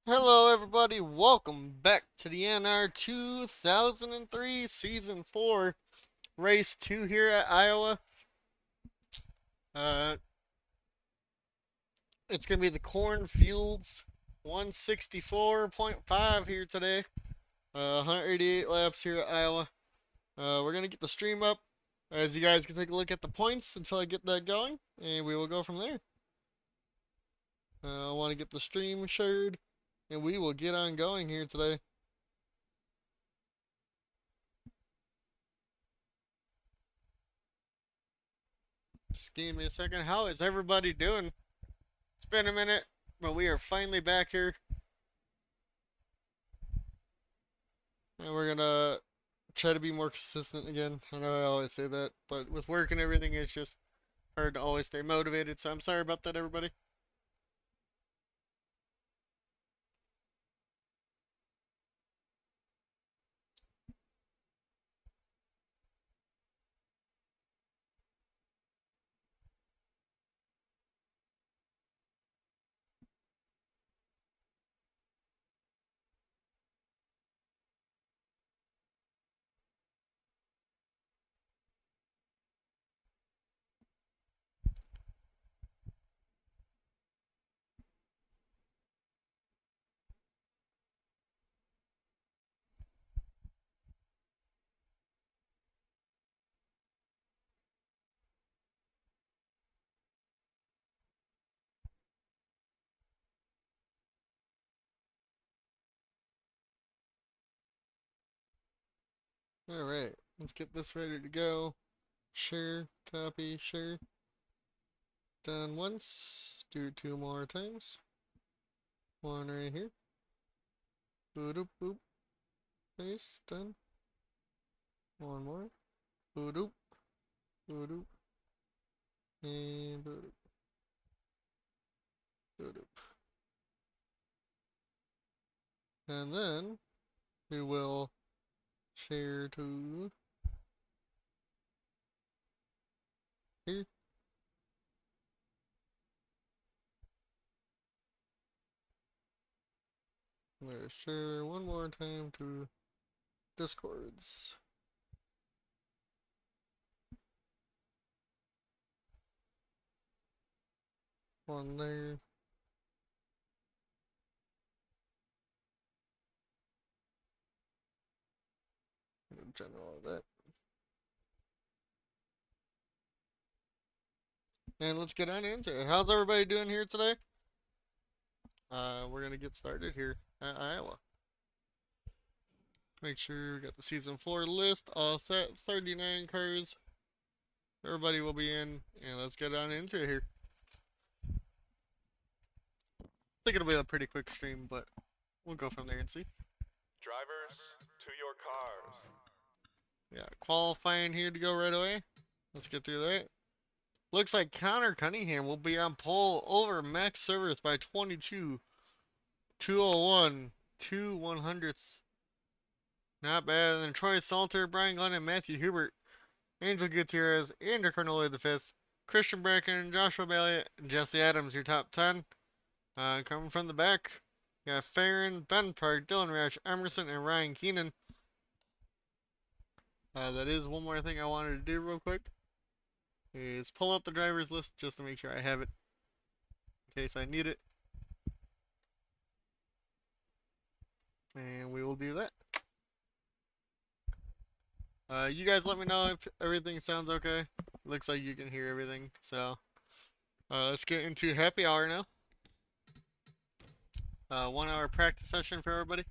Hello, everybody. Welcome back to the Nr2003 Season 4 Race 2 here at Iowa. Uh, it's going to be the Cornfields 164.5 here today. 188 laps here at Iowa. We're going to get the stream up as you guys can take a look at the points until I get that going, and we will go from there. I want to get the stream shared, and we will get on going here today. Just give me a second. How is everybody doing? It's been a minute, but we are finally back here. And we're gonna try to be more consistent again. I know I always say that, but with work and everything, it's just hard to always stay motivated. So I'm sorry about that, everybody. Alright, let's get this ready to go. Share, copy, share. Done once. Do two more times. One right here. Boop, boop. Nice, done. One more. Boop, boop. And boop, boop. And then we will share to here. Let's share one more time to Discords. One there. General of that. And let's get on into it. How's everybody doing here today? We're gonna get started here at Iowa. Make sure we got the season 4 list all set. 39 cars. Everybody will be in, and let's get on into it here. I think it'll be a pretty quick stream, but we'll go from there and see. Drivers, to your cars. Yeah, qualifying here to go right away. Let's get through that. Looks like Connor Cunningham will be on pole over Max Service by 22. 201, 2/100ths. Not bad. And then Troy Salter, Brian Glenn, and Matthew Hubert, Angel Gutierrez, Andrew Carnoli V, Christian Bracken, Joshua Bailey, and Jesse Adams, your top 10. Coming from the back, you got Farron, Ben Park, Dylan Rash, Emerson, and Ryan Keenan. That is one more thing I wanted to do real quick, is pull up the driver's list just to make sure I have it in case I need it. And we will do that. You guys let me know if everything sounds okay. Looks like you can hear everything, so let's get into happy hour now. 1 hour practice session for everybody.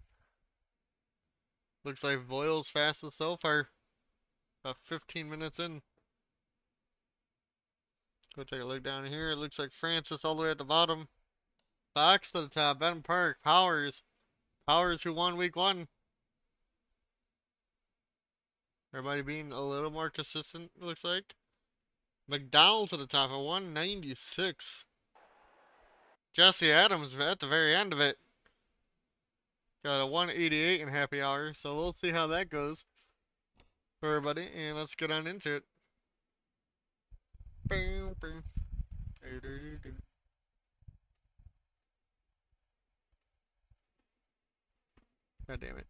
Looks like Voil's fastest so far. About 15 minutes in. Go take a look down here. It looks like Francis all the way at the bottom. Fox to the top. Ben Park. Powers. Powers who won week 1. Everybody being a little more consistent, it looks like. McDonald to the top at 196. Jesse Adams at the very end of it. Got a 188 in happy hour, so we'll see how that goes for everybody, and let's get on into it. God damn it.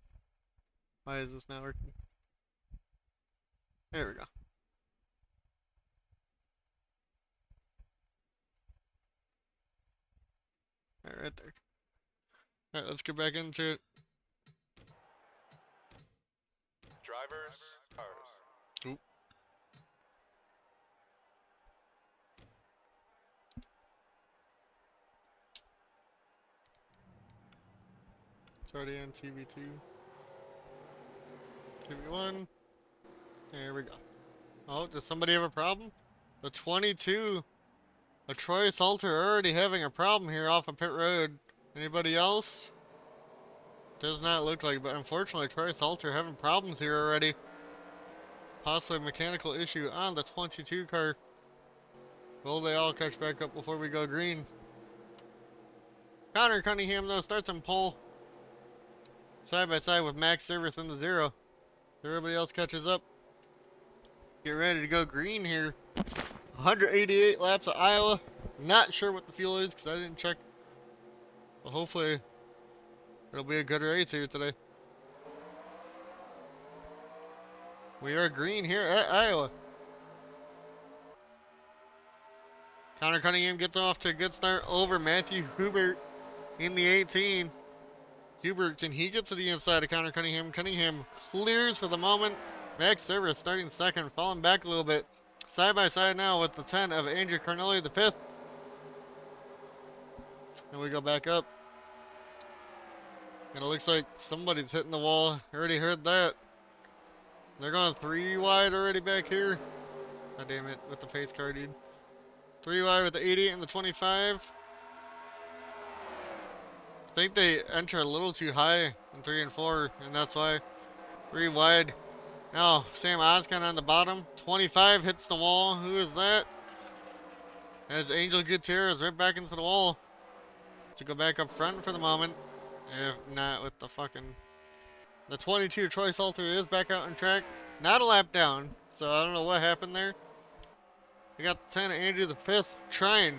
Why is this not working? There we go. Alright, right there. Alright, let's get back into it. Drivers, cars. Oop. It's already on TV2. TV1. There we go. Oh, does somebody have a problem? The 22. A Troy Salter already having a problem here off of pit road. Anybody else? Does not look like, but unfortunately Troy Salter having problems here already. Possibly a mechanical issue on the 22 car. Will they all catch back up before we go green? Connor Cunningham though starts on pole. Side by side with Max Service in the 0. Everybody else catches up. Get ready to go green here. 188 laps of Iowa. Not sure what the fuel is because I didn't check. But hopefully it'll be a good race here today. We are green here at Iowa. Connor Cunningham gets off to a good start over Matthew Hubert in the 18. Hubert, can he get to the inside of Connor Cunningham? Cunningham clears for the moment. Max Service starting second, falling back a little bit. Side by side now with the 10 of Andrew Carnelli, the 5th. And we go back up. And it looks like somebody's hitting the wall. Already heard that. They're going 3 wide already back here. God damn it, with the pace car, dude. 3 wide with the 88 and the 25. I think they enter a little too high in 3 and 4, and that's why. 3 wide. Now, Sam Oskin on the bottom. 25 hits the wall. Who is that? As Angel Gutierrez right back into the wall. To go back up front for the moment. If not with the fucking... The 22 Troy Salter is back out on track. Not a lap down, so I don't know what happened there. We got the 10 Andrew the 5th trying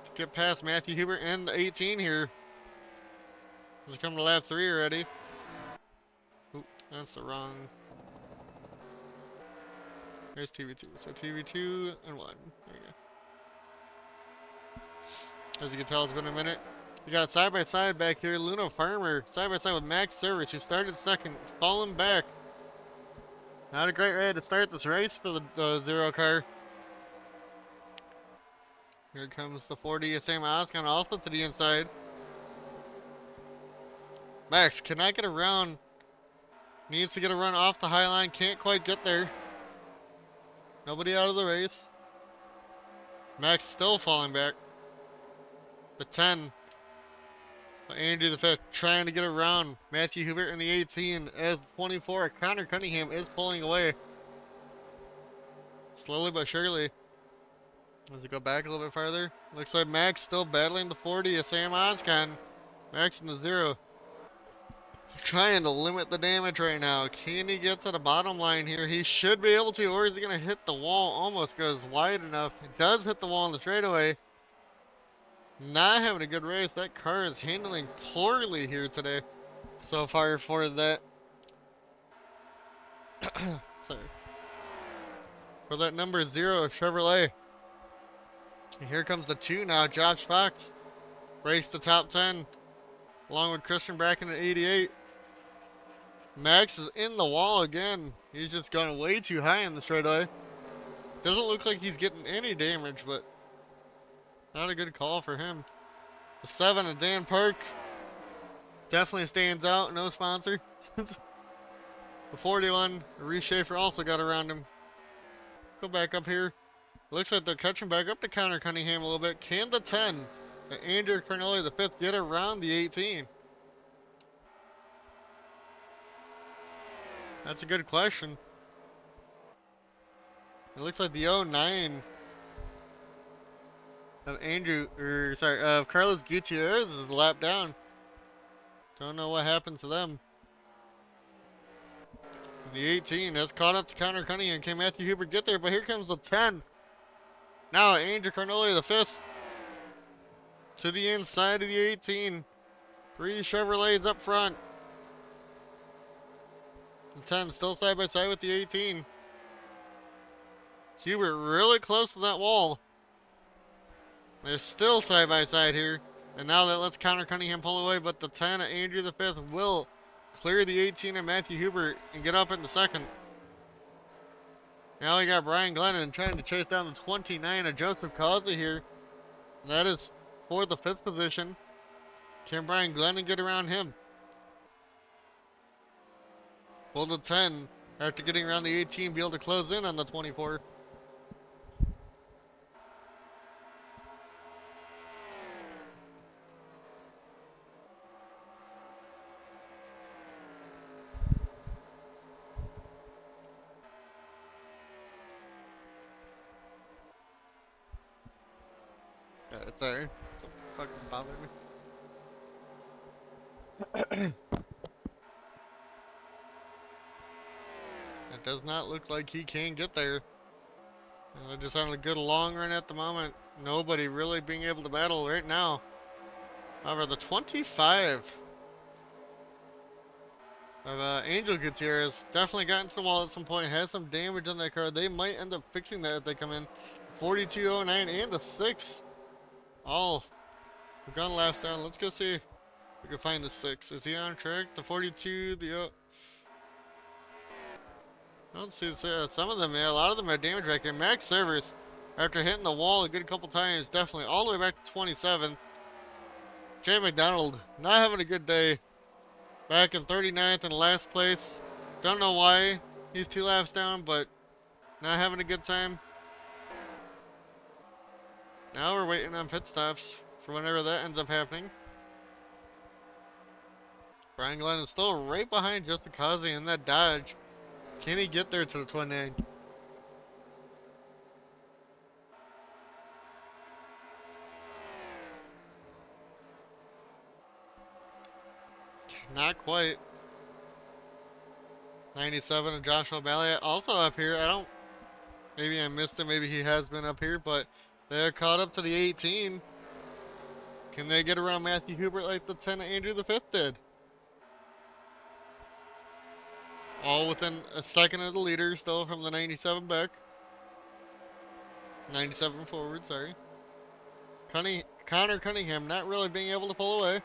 to get past Matthew Hubert and the 18 here. This is coming to lap 3 already. Oop, that's the wrong. There's TV2. So TV2 and 1. There you go. As you can tell, it's been a minute. We got side by side back here. Luna Farmer side by side with Max Service, who started second, falling back. Not a great way to start this race for the 0 car. Here comes the 40 Sam Oskin also to the inside. Max, can I get around? Needs to get a run off the high line. Can't quite get there. Nobody out of the race. Max still falling back. The 10. Andrew the 5th trying to get around Matthew Hubert in the 18 as the 24 Connor Cunningham is pulling away. Slowly but surely. As we go back a little bit farther. Looks like Max still battling the 40 of Sam Oskin. Max in the 0. Trying to limit the damage right now. Can he get to the bottom line here? He should be able to, or is he going to hit the wall? Almost goes wide enough. He does hit the wall in the straightaway. Not having a good race. That car is handling poorly here today. So far for that. Sorry. For that number 0 Chevrolet. And here comes the 2 now. Josh Fox breaks the top 10. Along with Christian Bracken at 88. Max is in the wall again. He's just going way too high in the straightaway. Doesn't look like he's getting any damage, but not a good call for him. The 7 of Dan Park definitely stands out. No sponsor. The 41, Reese Schaefer also got around him. Go back up here. Looks like they're catching back up to Connor Cunningham a little bit. Can the 10, Andrew Carnelli, the 5th, get around the 18? That's a good question. It looks like the 09 of Carlos Gutierrez is a lap down. Don't know what happened to them. The 18 has caught up to Connor Cunningham. Can Matthew Hubert get there? But here comes the 10. Now Andrew Carnelli, the 5th. To the inside of the 18. Three Chevrolets up front. The 10 still side by side with the 18. Hubert really close to that wall. They're still side by side here. And now that lets Connor Cunningham pull away, but the 10 at Andrew the 5th will clear the 18 of Matthew Hubert and get up in the second. Now we got Brian Glennon trying to chase down the 29 of Joseph Causey here. And that is for the 5th position. Can Brian Glennon get around him? Will the 10, after getting around the 18, be able to close in on the 24? Yeah, it's alright. Don't fucking bother me. It does not look like he can get there. They're just on a good long run at the moment. Nobody really being able to battle right now. However, the 25 of Angel Gutierrez definitely got into the wall at some point. Has some damage on that car. They might end up fixing that if they come in. 4209 and the 6. All have gone laps down. Let's go see if we can find the 6. Is he on track? The 42, the... I don't see some of them, yeah, a lot of them had damage back here. Max Servers, after hitting the wall a good couple times, definitely all the way back to 27. Jay McDonald, not having a good day. Back in 39th in last place. Don't know why he's 2 laps down, but not having a good time. Now we're waiting on pit stops for whenever that ends up happening. Brian Glenn is still right behind Justin Causey in that Dodge. Can he get there to the 29? Not quite. 97 of Joshua Balliet also up here. Maybe I missed him. Maybe he has been up here, but they're caught up to the 18. Can they get around Matthew Hubert like the 10 of Andrew the 5th did? All within a second of the leader, still from the 97 back. 97 forward, sorry. Connor Cunningham not really being able to pull away.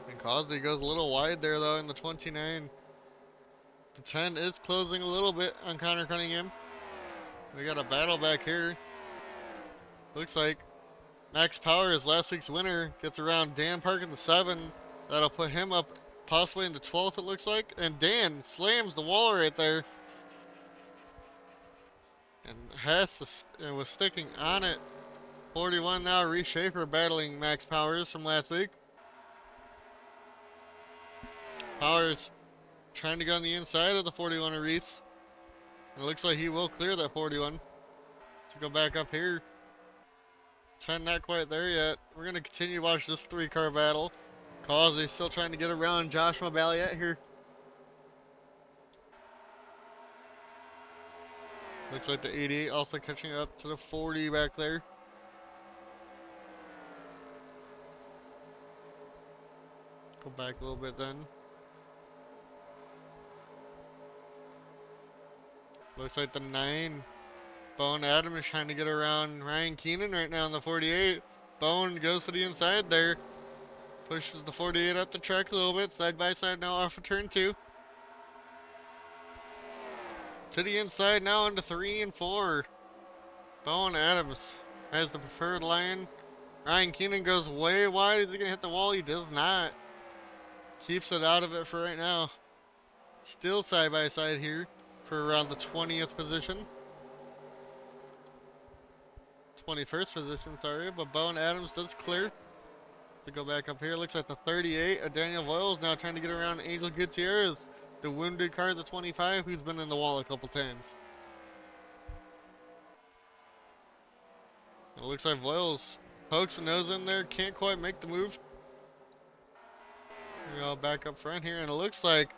And Causey goes a little wide there though in the 29. The 10 is closing a little bit on Connor Cunningham. We got a battle back here. Looks like Max Power is last week's winner. Gets around Dan Park in the 7. That'll put him up possibly into 12th it looks like. And Dan slams the wall right there. And and was sticking on it. 41 now, Reese Schaefer battling Max Powers from last week. Powers trying to go on the inside of the 41 of Reese. It looks like he will clear that 41. To go back up here. 10 not quite there yet. We're going to continue to watch this 3-car battle. Causey still trying to get around Joshua Balliet here. Looks like the 88 also catching up to the 40 back there. Go back a little bit then. Looks like the 9. Bone Adam is trying to get around Ryan Keenan right now in the 48. Bone goes to the inside there. Pushes the 48 up the track a little bit. Side by side now off of turn 2. To the inside now into 3 and 4. Bone Adams has the preferred line. Ryan Keenan goes way wide. Is he going to hit the wall? He does not. Keeps it out of it for right now. Still side by side here for around the 20th position. 21st position, sorry. But Bone Adams does clear. To go back up here, looks like the 38 of Daniel Voiles now trying to get around Angel Gutierrez. The wounded car, the 25, who's been in the wall a couple times. It looks like Voiles pokes a nose in there, can't quite make the move. We go back up front here, and it looks like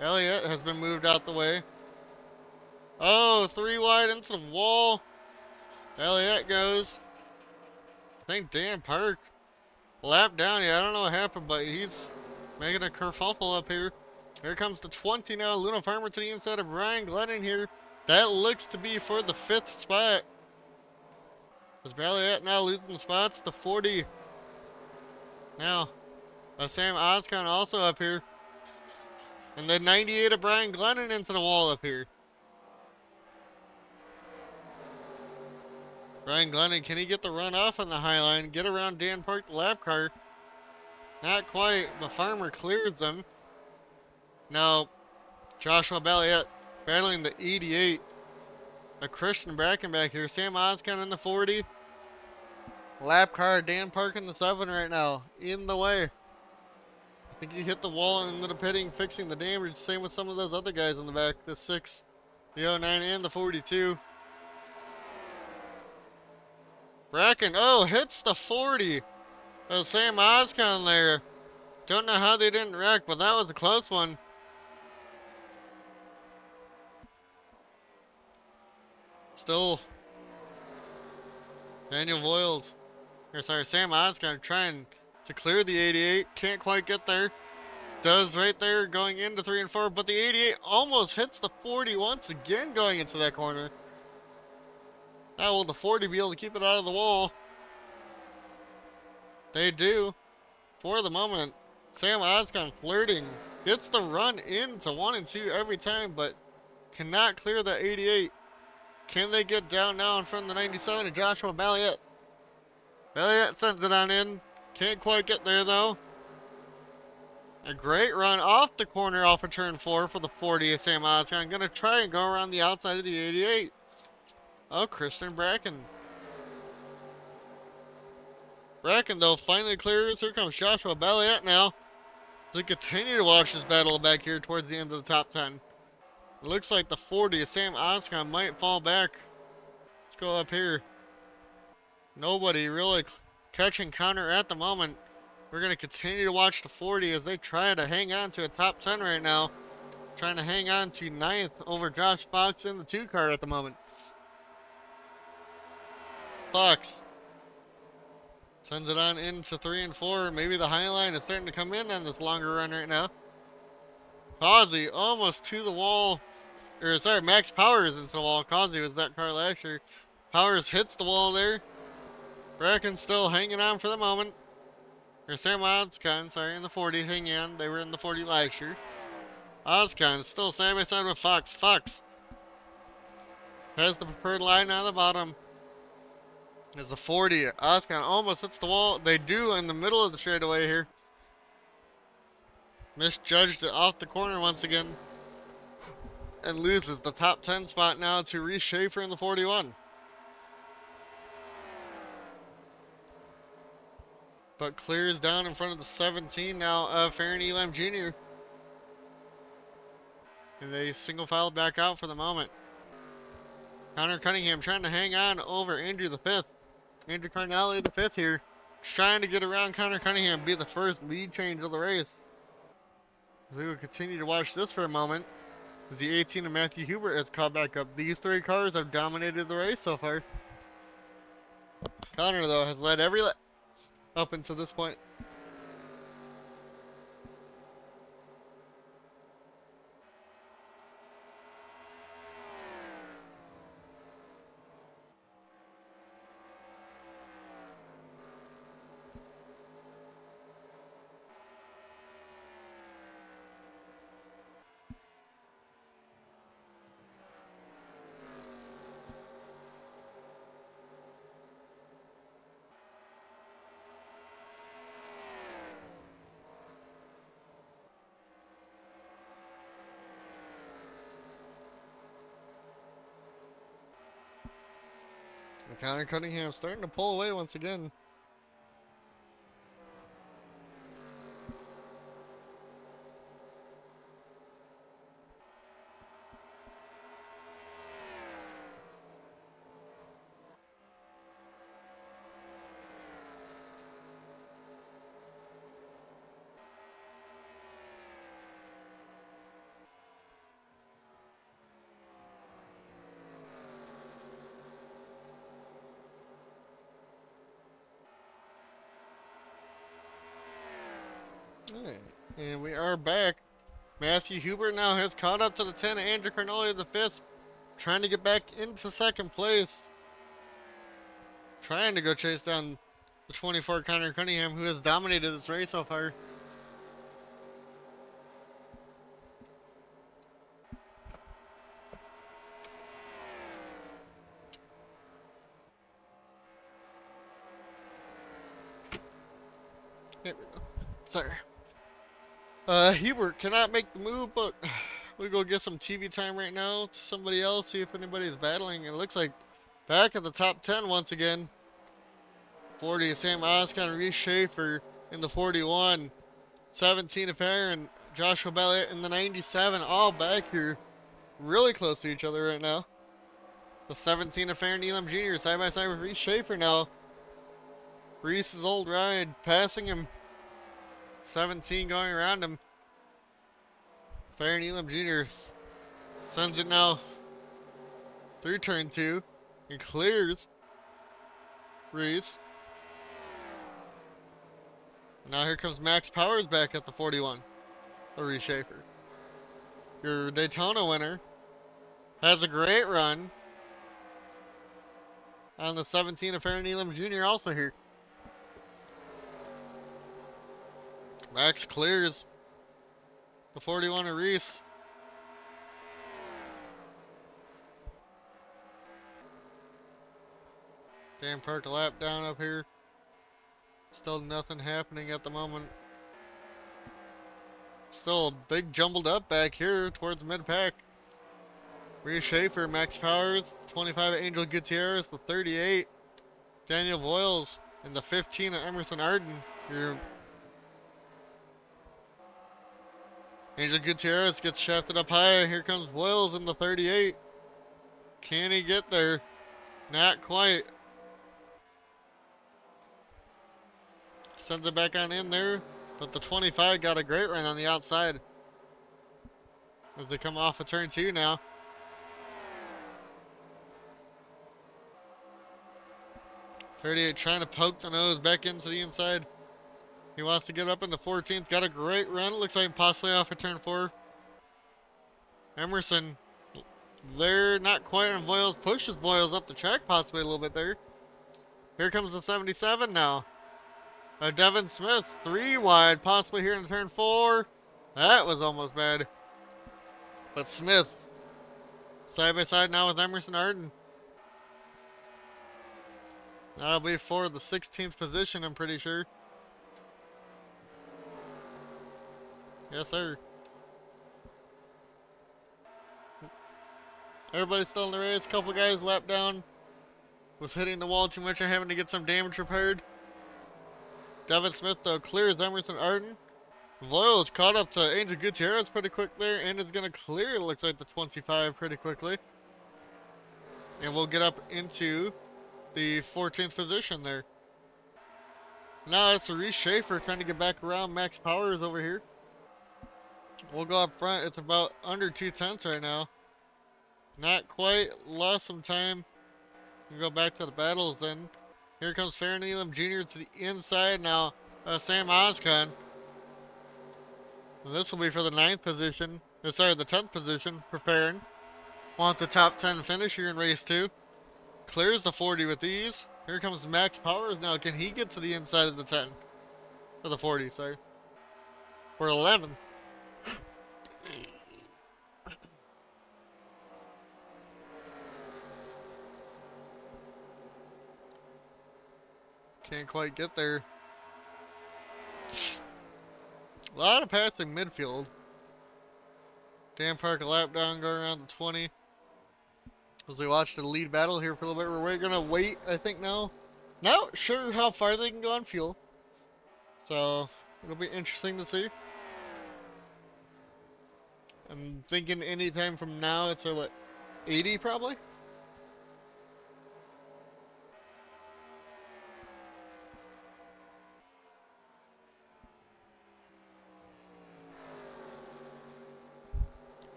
Elliott has been moved out the way. Oh, 3 wide into the wall. Elliott goes. I think Dan Park lapped down. Yeah, I don't know what happened, but he's making a kerfuffle up here. Here comes the 20 now. Luna Farmer to the inside of Ryan Glennon here. That looks to be for the 5th spot. Is Balliet now losing spots? The 40. Now, Sam Oscon also up here. And the 98 of Brian Glennon into the wall up here. Brian Glennon, can he get the run off on the high line? Get around Dan Park, the lap car? Not quite, but Farmer clears them. Now, Joshua Balliet battling the 88. A Christian Bracken back here. Sam Oscon in the 40. Lap car, Dan Park in the 7 right now. In the way. I think he hit the wall into the pitting, fixing the damage. Same with some of those other guys in the back. The 6, the 09, and the 42. Bracken, oh, hits the 40. Sam Oscon there. Don't know how they didn't wreck, but that was a close one. Still, Daniel Voiles, or sorry, Sam Oscon trying to clear the 88. Can't quite get there. Does right there going into 3 and 4, but the 88 almost hits the 40 once again going into that corner. How will the 40 be able to keep it out of the wall? They do. For the moment, Sam Oscon flirting. Gets the run into 1 and 2 every time, but cannot clear the 88. Can they get down now in front of the 97 and Joshua Balliet? Balliet sends it on in. Can't quite get there though. A great run off the corner off of turn 4 for the 40 of Sam Oscon. Gonna try and go around the outside of the 88. Oh, Christian Bracken. Bracken though finally clears. Here comes Joshua Balliet now. So we continue to watch this battle back here towards the end of the top 10. It looks like the 40 of Sam Oscon might fall back. Let's go up here. Nobody really catching counter at the moment. We're going to continue to watch the 40 as they try to hang on to a top 10 right now. Trying to hang on to 9th over Josh Fox in the 2 car at the moment. Fox sends it on into 3 and 4. Maybe the high line is starting to come in on this longer run right now. Causey almost to the wall. Or sorry, Max Powers into the wall. Causey was that car last year. Powers hits the wall there. Bracken still hanging on for the moment. Or Sam Oscon, sorry, in the 40 hanging on. They were in the 40 last year. Oscon still side by side with Fox. Fox has the preferred line on the bottom. Is the 40. Oscon almost hits the wall. They do in the middle of the straightaway here. Misjudged it off the corner once again. And loses the top 10 spot now to Reese Schaefer in the 41. But clears down in front of the 17 now of Farron Elam Jr. And they single filed back out for the moment. Connor Cunningham trying to hang on over Andrew the 5th. Andrew Carnelli the 5th here. Trying to get around Connor Cunningham, be the first lead change of the race. We will continue to watch this for a moment. As the 18 of Matthew Hubert has caught back up. These 3 cars have dominated the race so far. Connor though has led every lap up until this point. Connor Cunningham starting to pull away once again. Alright, and we are back. Matthew Hubert now has caught up to the 10. Andrew Carnoli the 5th, trying to get back into 2nd place. Trying to go chase down the 24 Connor Cunningham, who has dominated this race so far. There we go. Sorry. Hubert cannot make the move, but we go get some TV time right now to somebody else, see if anybody's battling. It looks like back at the top 10 once again. 40, Sam Oscon, Reese Schaefer in the 41. 17 of Aaron, Joshua Bellett in the 97, all back here really close to each other right now. The 17 of Aaron Elam Jr. side by side with Reese Schaefer now. Reese's old ride passing him. 17 going around him. Aaron Elam Jr. sends it now through turn 2 and clears Reese. Now here comes Max Powers back at the 41 of Reese Schaefer. Your Daytona winner has a great run on the 17 of Aaron Elam Jr. also here. Max clears the 41 of Reese. Dan Park lap down up here. Still nothing happening at the moment. Still a big jumbled up back here towards mid-pack. Reese Schaefer, Max Powers, 25 of Angel Gutierrez, the 38. Daniel Voiles, and the 15 of Emerson Arden. Your Angel Gutierrez gets shafted up high. Here comes Voiles in the 38. Can he get there? Not quite. Sends it back on in there. But the 25 got a great run on the outside. As they come off of turn 2 now. .38 trying to poke the nose back into the inside. He wants to get up in the 14th. Got a great run. Looks like possibly off of turn 4. Emerson there, not quite on Voiles. Pushes Voiles up the track possibly a little bit there. Here comes the 77 now. Devin Smith, 3 wide, possibly here in turn 4. That was almost bad. But Smith, side by side now with Emerson Arden. That'll be for the 16th position, I'm pretty sure. Yes, sir. Everybody's still in the race. Couple guys lap down. Was hitting the wall too much and having to get some damage repaired. Devin Smith, though, clears Emerson Arden. Voiles caught up to Angel Gutierrez pretty quick there and is going to clear, it looks like, the 25 pretty quickly. And we'll get up into the 14th position there. Now it's Reese Schaefer trying to get back around Max Powers over here. We'll go up front. It's about under 2/10 right now. Not quite. Lost some time. We'll go back to the battles then. Here comes Farron Elam Jr. to the inside now. Sam Oscon. This will be for the 9th position. Sorry, the 10th position for Farron. Wants a top 10 finish here in race 2. Clears the 40 with ease. Here comes Max Powers now. Can he get to the inside of the 10? Or the 40, sorry. Or 11. Can't quite get there. A lot of passing midfield. Dan Park a lap down, go around the 20. As we watch the lead battle here for a little bit, we're gonna wait, I think now. Not sure how far they can go on fuel. So, it'll be interesting to see. I'm thinking anytime from now to what, 80 probably?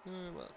About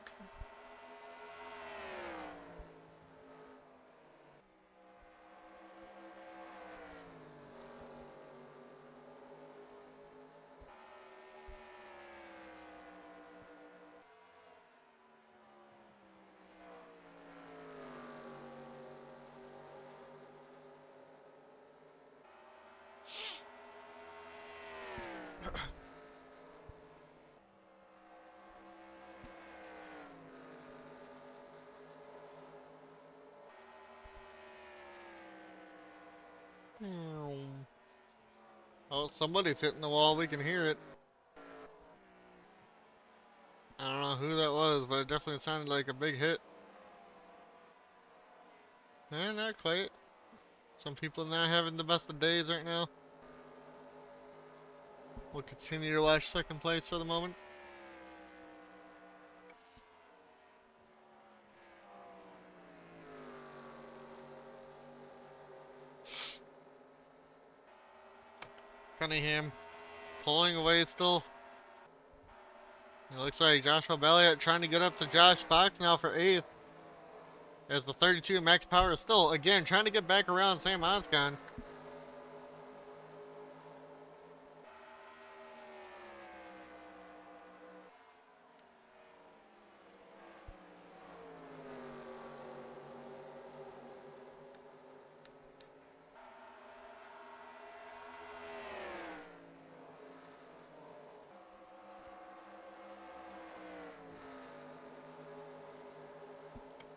Oh, somebody's hitting the wall. We can hear it. I don't know who that was, but it definitely sounded like a big hit. Not quite. Some people not having the best of days right now. We'll continue to watch second place for the moment. Cunningham pulling away still. It looks like Joshua Belliot trying to get up to Josh Fox now for 8th. As the 32 Max Power is still, again, trying to get back around Sam Oscon.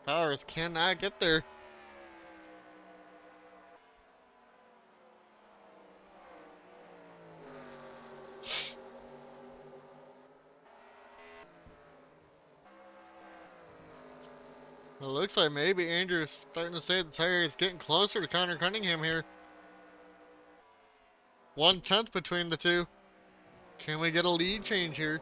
Powers cannot get there. It looks like maybe Andrew's starting to say the tire is getting closer to Connor Cunningham here. 1/10 between the two. Can we get a lead change here?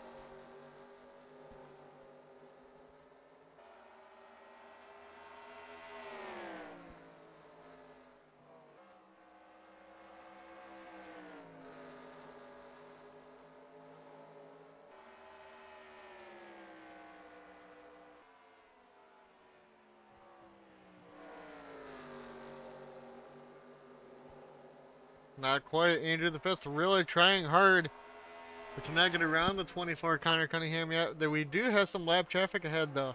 Not quite. Andrew the Fifth really trying hard. We cannot get around the 24 Connor Cunningham yet. We do have some lap traffic ahead though.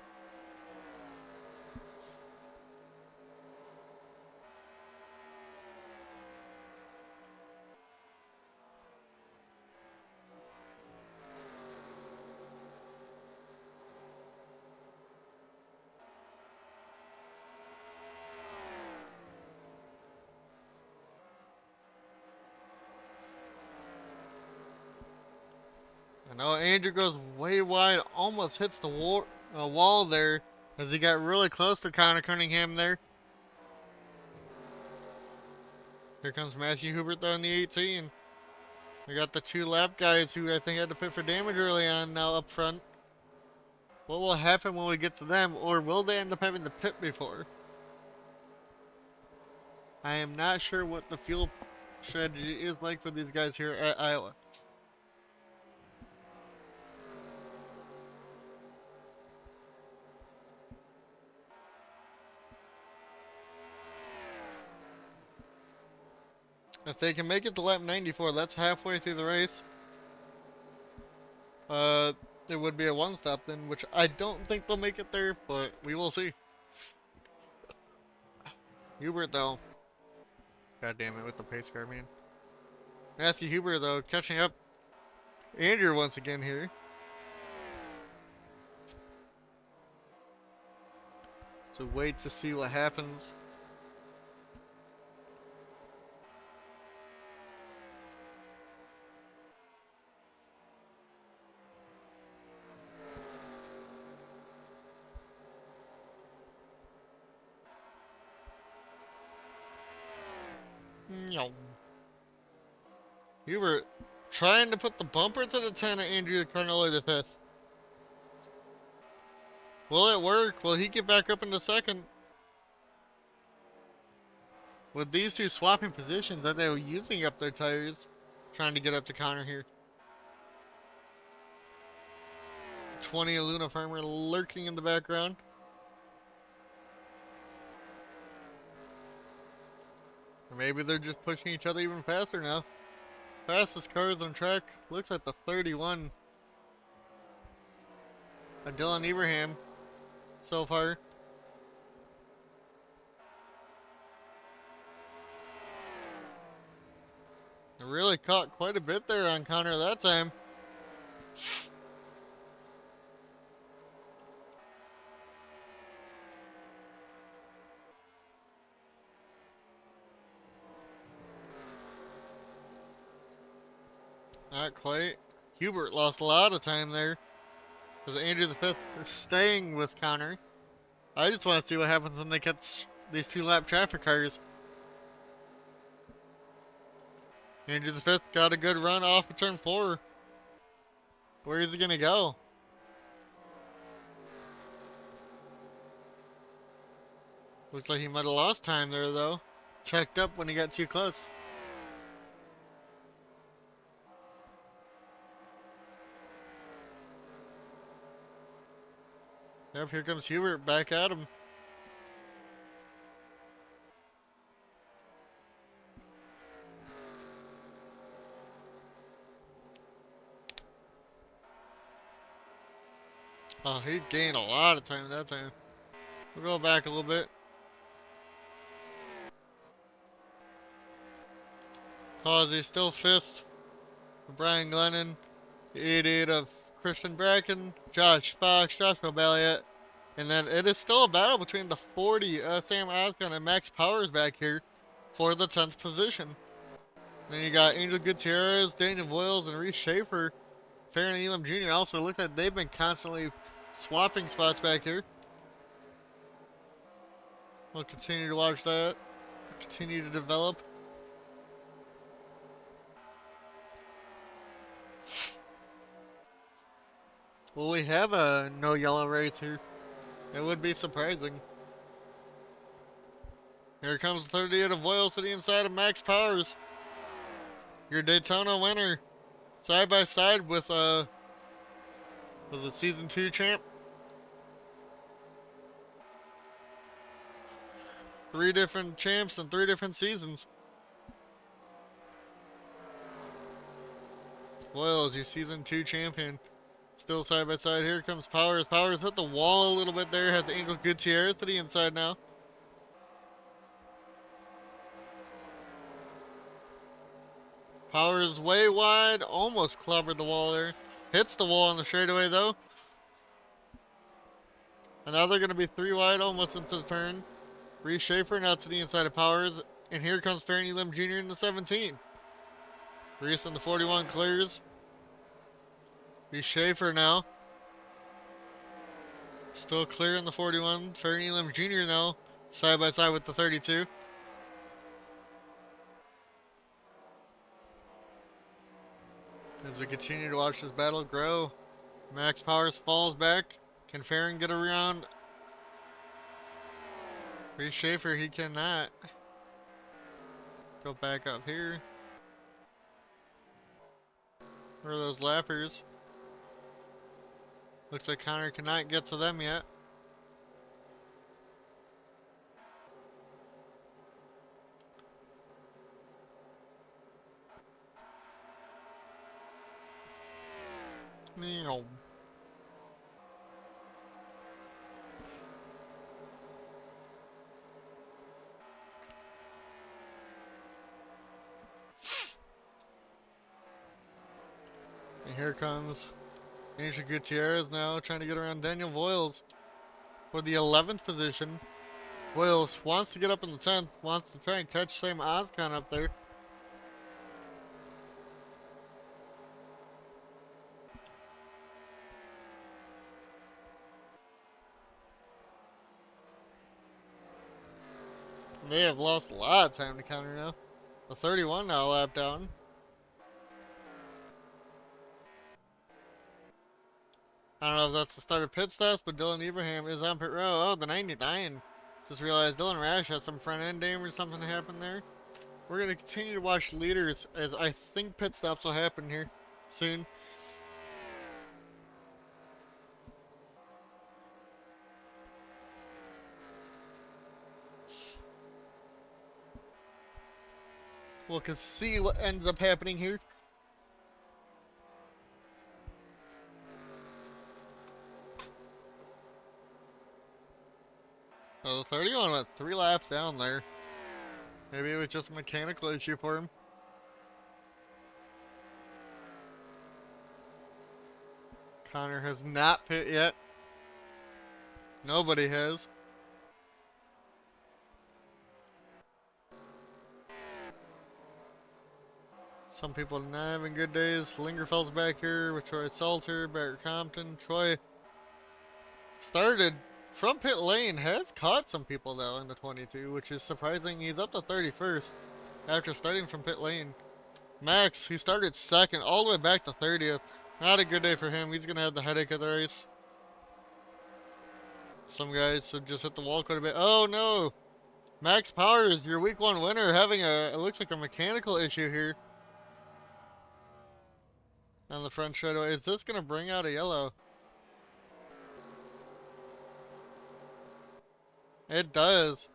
I know Andrew goes way wide, almost hits the wall there as he got really close to Connor Cunningham there. Here comes Matthew Hubert though in the 18. We got the 2 lap guys who I think had to pit for damage early on now up front. What will happen when we get to them, or will they end up having to pit before? I am not sure what the fuel strategy is like for these guys here at Iowa. If they can make it to lap 94, that's halfway through the race. It would be a one stop then, which I don't think they'll make it there, but we will see. Hubert though. God damn it with the pace car, man. Matthew Huber though, catching up. Andrew once again here. So wait to see what happens. No. Hubert trying to put the bumper to the 10 of Andrew Carnelli the 5th. Will it work? Will he get back up into second? With these two swapping positions, are they using up their tires? Trying to get up to Connor here. 20 Luna Farmer lurking in the background. Or maybe they're just pushing each other even faster now. Fastest cars on track looks like the 31 of Dylan Ibrahim so far. It really caught quite a bit there on Connor that time. Not quite. Hubert lost a lot of time there. Because Andrew the Fifth is staying with Connor. I just want to see what happens when they catch these 2-lap traffic cars. Andrew the Fifth got a good run off of turn 4. Where is he gonna go? Looks like he might have lost time there though. Checked up when he got too close. Yep, here comes Hubert back at him. Oh, he gained a lot of time that time. We'll go back a little bit. Causey still 5th. Brian Glennon. The 88 of Christian Bracken. Josh Fox. Joshua Balliet. And then it is still a battle between the 40 Sam Osgood and Max Powers back here for the 10th position. Then you got Angel Gutierrez, Daniel Voiles, and Reese Schaefer. Farron Elam Jr. also looked like they've been constantly swapping spots back here. We'll continue to watch that. Continue to develop. Will we have no yellow rates here? It would be surprising. Here comes the 38 of Voiles to the inside of Max Powers. Your Daytona winner. Side by side with was it season 2 champ? 3 different champs in 3 different seasons. Voiles, your season 2 champion. Still side by side. Here comes Powers. Powers hit the wall a little bit there. Has Angel Gutierrez to the inside now. Powers way wide. Almost clobbered the wall there. Hits the wall on the straightaway though. And now they're going to be 3 wide almost into the turn. Reese Schaefer now to the inside of Powers. And here comes Farron Elam Jr. in the 17. Reese in the 41 clears. Reese Schaefer now. Still clear in the 41. Farron Elam Jr. now. Side by side with the 32. As we continue to watch this battle grow. Max Powers falls back. Can Farron get around? Reese Schaefer, he cannot. Go back up here. Where are those lappers? Looks like Connor cannot get to them yet. Meow. And here comes Angel Gutierrez now trying to get around Daniel Voiles for the 11th position. Voiles wants to get up in the 10th, wants to try and catch Sam Oscon up there. And they have lost a lot of time to counter now. The 31 now lap down. I don't know if that's the start of pit stops, but Dylan Ibrahim is on pit row. Oh, the 99. Just realized Dylan Rash had some front end damage or something happen there. We're going to continue to watch leaders as I think pit stops will happen here soon. We'll see what ends up happening here. So the 31 went 3 laps down there. Maybe it was just a mechanical issue for him. Connor has not pit yet. Nobody has. Some people not having good days. Lingerfeld's back here with Troy Salter, Barrett Compton. Troy started from pit lane, has caught some people though in the 22, which is surprising. He's up to 31st after starting from pit lane. Max, he started second all the way back to 30th. Not a good day for him. He's going to have the headache of the race. Some guys have just hit the wall quite a bit. Oh no! Max Powers, your week one winner, having it looks like a mechanical issue here on the front straightaway. Is this going to bring out a yellow? It does.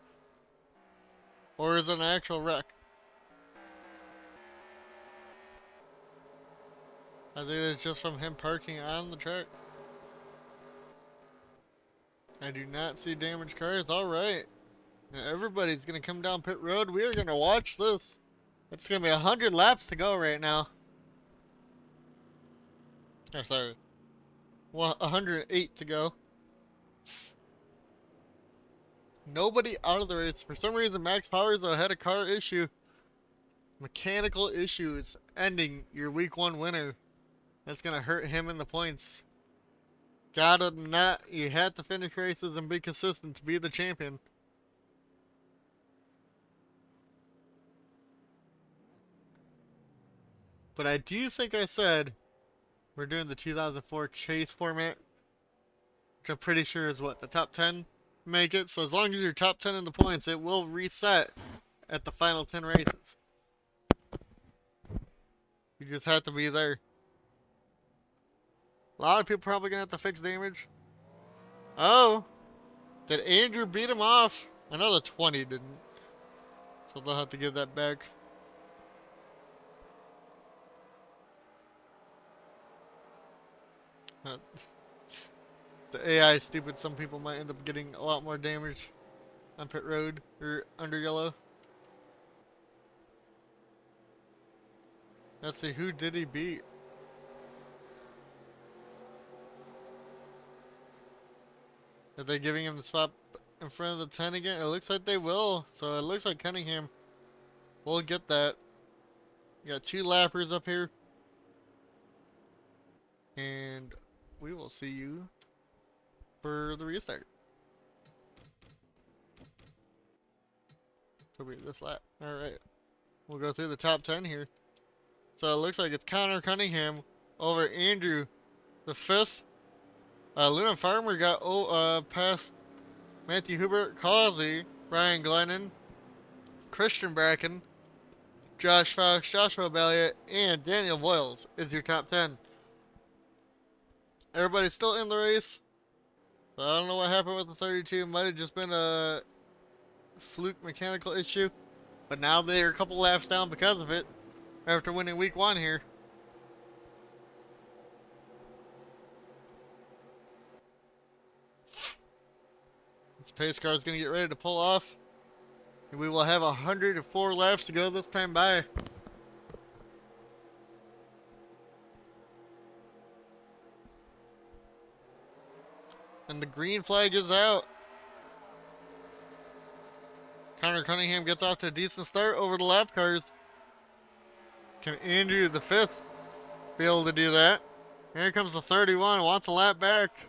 Or is it an actual wreck? I think it's just from him parking on the track. I do not see damaged cars. Alright. Now everybody's going to come down pit road. We are going to watch this. It's going to be 100 laps to go right now. Oh, sorry. Well, 108 to go. Nobody out of the race. For some reason, Max Powers had a car issue. Mechanical issues ending your week one winner. That's going to hurt him in the points. Gotta not. You have to finish races and be consistent to be the champion. But I do think I said we're doing the 2004 chase format, which I'm pretty sure is what the top 10 make it. So as long as you're top 10 in the points, it will reset at the final 10 races. You just have to be there. A lot of people probably gonna have to fix damage. Oh, did Andrew beat him off? I know the 20 didn't, so they'll have to give that back. The AI is stupid. Some people might end up getting a lot more damage on pit road or under yellow. Let's see, who did he beat? Are they giving him the spot in front of the 10 again? It looks like they will. So it looks like Cunningham will get that. You got two lappers up here. And we will see you for the restart. So we this lap. Alright. We'll go through the top 10 here. So it looks like it's Connor Cunningham over Andrew the 5th. Luna Farmer got past Matthew Hubert, Causey, Brian Glennon, Christian Bracken, Josh Fox, Joshua Balliot, and Daniel Boyles is your top 10. Everybody's still in the race. So I don't know what happened with the 32. Might have just been a fluke mechanical issue. But now they're a couple laps down because of it after winning week one here. This pace car is going to get ready to pull off. And we will have 104 laps to go this time by. And the green flag is out. Connor Cunningham gets off to a decent start over the lap cars. Can Andrew the 5th be able to do that? Here comes the 31, wants a lap back.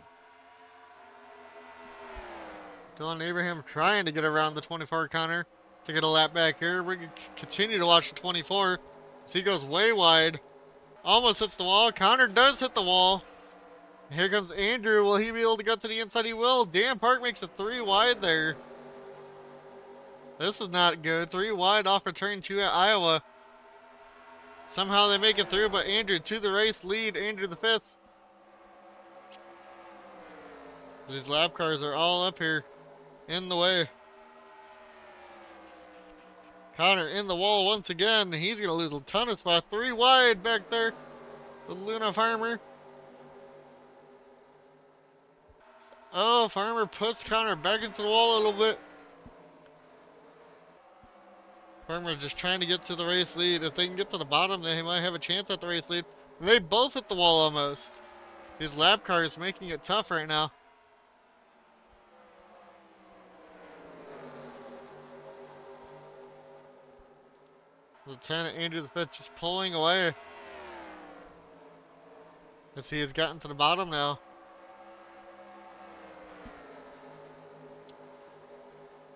Dylan Abraham trying to get around the 24 Connor to get a lap back here. We're going to continue to watch the 24. So he goes way wide. Almost hits the wall. Connor does hit the wall. Here comes Andrew. Will he be able to go to the inside? He will. Dan Park makes it 3 wide there. This is not good. 3 wide off of turn 2 at Iowa. Somehow they make it through, but Andrew to the race lead. Andrew the 5th. These lap cars are all up here in the way. Connor in the wall once again. He's going to lose a ton of spots. 3 wide back there with Luna Farmer. Oh, Farmer puts Connor back into the wall a little bit. Farmer just trying to get to the race lead. If they can get to the bottom, they might have a chance at the race lead. They both hit the wall almost. These lap cars making it tough right now. Lieutenant Andrew the 5th just pulling away. As he has gotten to the bottom now.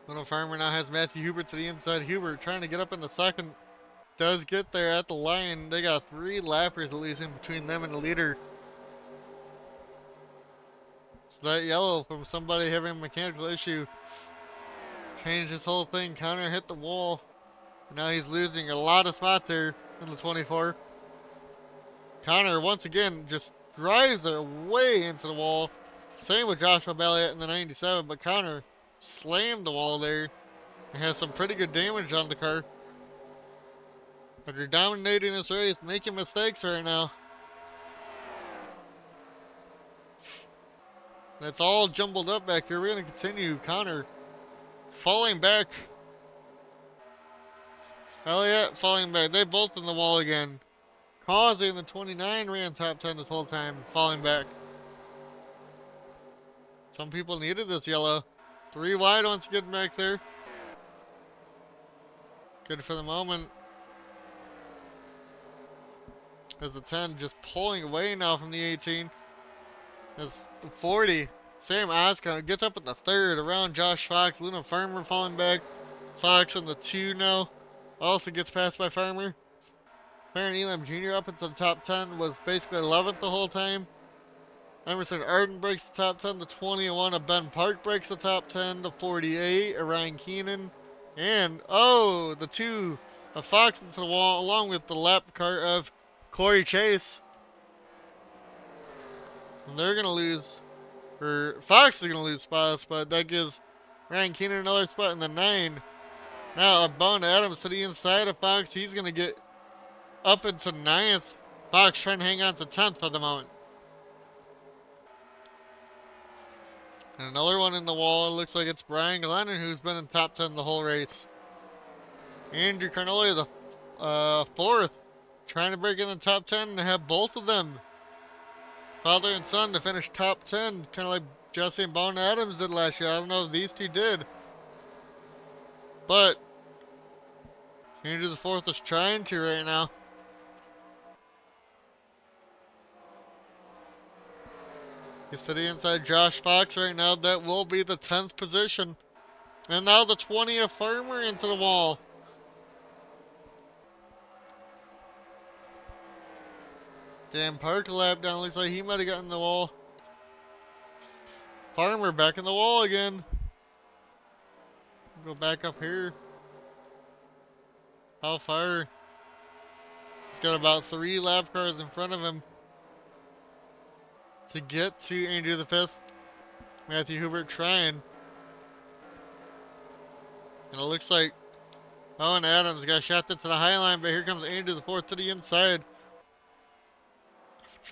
Little Farmer now has Matthew Hubert to the inside. Hubert trying to get up in the second. Does get there at the line. They got 3 lappers at least in between them and the leader. So that yellow from somebody having a mechanical issue changed this whole thing. Connor hit the wall. Now he's losing a lot of spots here in the 24. Connor once again just drives it way into the wall. Same with Joshua Balliet in the 97, but Connor slammed the wall there and has some pretty good damage on the car. But you're dominating this race, making mistakes right now. And it's all jumbled up back here. We're going to continue. Connor falling back. Elliott falling back. They both in the wall again. Causing the 29 ran top 10 this whole time, falling back. Some people needed this yellow. 3 wide once you get back there. Good for the moment. As the 10 just pulling away now from the 18. As the 40, Sam Oscar gets up in the 3rd around Josh Fox. Luna Farmer falling back. Fox in the 2 now. Also gets passed by Farmer. Farron Elam Jr. up into the top 10 was basically 11th the whole time. Emerson Arden breaks the top 10 to 21. Ben Park breaks the top 10 to 48. Ryan Keenan. And, oh, the 2 of Fox into the wall along with the lap car of Corey Chase. And they're going to lose, or Fox is going to lose spots, but that gives Ryan Keenan another spot in the 9. Now, Bone Adams to the inside of Fox. He's going to get up into 9th. Fox trying to hang on to 10th for the moment. And another one in the wall. It looks like it's Brian Glennon who's been in top 10 the whole race. Andrew Carnoli, the 4th, trying to break in the top 10 and have both of them, father and son, to finish top 10, kind of like Jesse and Bone Adams did last year. I don't know if these two did, but Andrew the 4th is trying to right now. He's to the inside, Josh Fox right now. That will be the 10th position. And now the 20th Farmer into the wall. Dan Parker lap down. Looks like he might have gotten the wall. Farmer back in the wall again. Go back up here. How far? He's got about 3 lap cars in front of him to get to Andrew the 5th. Matthew Hubert trying. And it looks like Owen Adams got shafted to the high line, but here comes Andrew the 4th to the inside.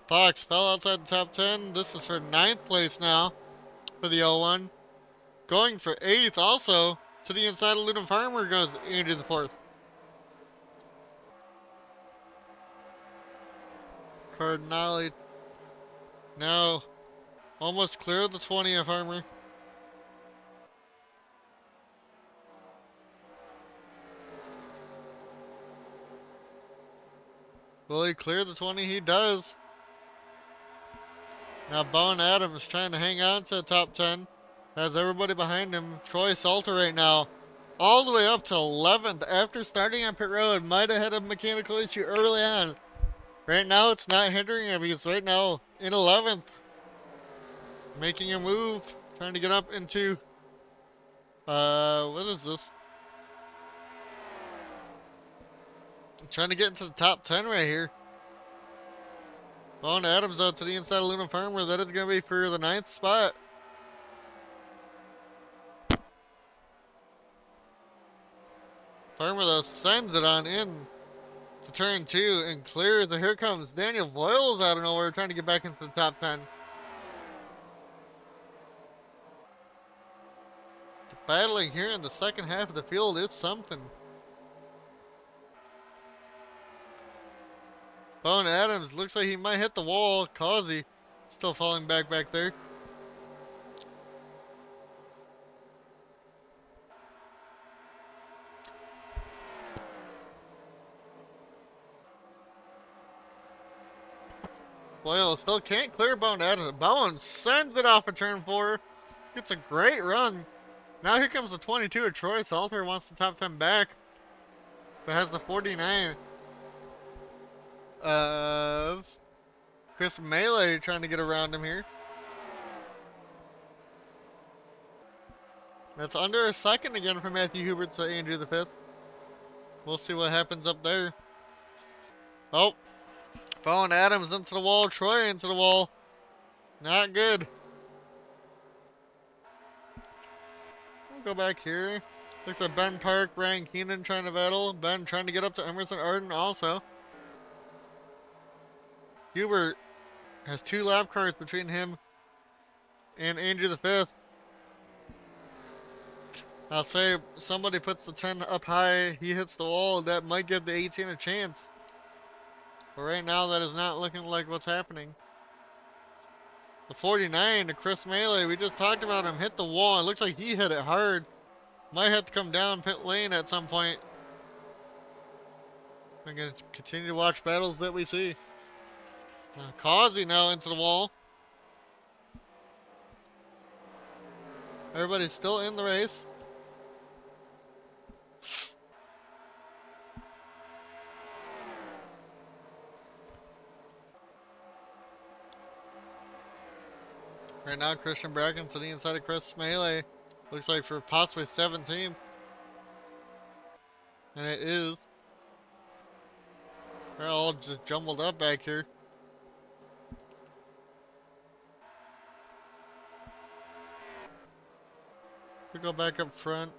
Fox fell outside the top 10. This is for 9th place now for the 01. Going for 8th also to the inside of Luton Farmer goes Andrew the 4th. Cardinale now almost cleared the 20th Farmer. Will he clear the 20? He does. Now Bone Adams trying to hang on to the top 10. Has everybody behind him. Troy Salter right now all the way up to 11th after starting on pit road. Might have had a mechanical issue early on. Right now it's not hindering him. He's right now in 11th. Making a move. Trying to get up into, what is this? Trying to get into the top 10 right here. Bone Adams out to the inside of Luna Farmer. That is going to be for the 9th spot. Farmer though sends it on in to turn 2 and clears. And here comes Daniel Voiles out of nowhere trying to get back into the top 10. The battling here in the second half of the field is something. Bone Adams looks like he might hit the wall. Causey still falling back there. Boyle still can't clear Bone Adams. Bowen sends it off of turn 4. Gets a great run. Now here comes the 22 of Troy Salter. Wants the top 10 back. But has the 49 of Chris Melee trying to get around him here. That's under a second again from Matthew Hubert to Andrew the 5th. We'll see what happens up there. Oh, Bowen Adams into the wall. Troy into the wall. Not good. We'll go back here. Looks like Ben Park, Ryan Keenan trying to battle. Ben trying to get up to Emerson Arden also. Hubert has 2 lap cars between him and Andrew the 5th. I'll say somebody puts the 10 up high, he hits the wall, that might give the 18 a chance. But right now that is not looking like what's happening. The 49 to Chris Melee, we just talked about him, hit the wall. It looks like he hit it hard. Might have to come down pit lane at some point. I'm going to continue to watch battles that we see. Causey now into the wall. Everybody's still in the race. Right now, Christian Bracken to the inside of Chris Melee. Looks like for possibly 17th. And it is. They're all just jumbled up back here. We go back up front.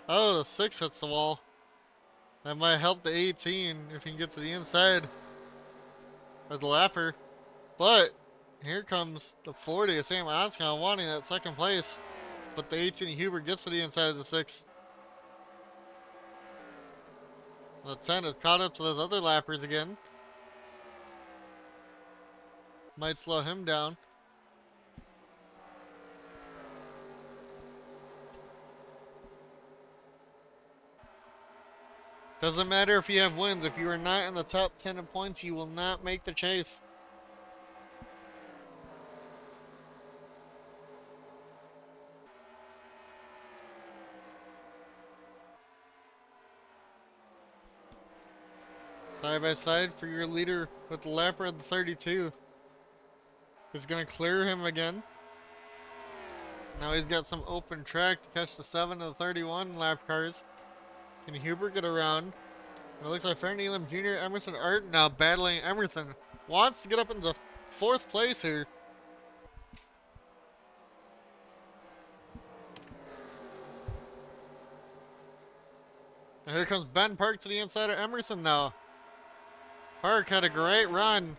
Oh, the 6 hits the wall. That might help the 18 if he can get to the inside of the lapper. But here comes the 40 of Sam Oscon wanting that second place. But the 18 Hubert gets to the inside of the 6. The 10 is caught up to those other lappers again. Might slow him down. Doesn't matter if you have wins. If you are not in the top 10 of points, you will not make the chase. Side by side for your leader with the lapper at the 32. He's going to clear him again. Now he's got some open track to catch the 7 of the 31 lap cars. Can Hubert get around? It looks like Farron Elam Jr. Emerson Art now battling Emerson. Wants to get up into 4th place here. And here comes Ben Park to the inside of Emerson now. Park had a great run.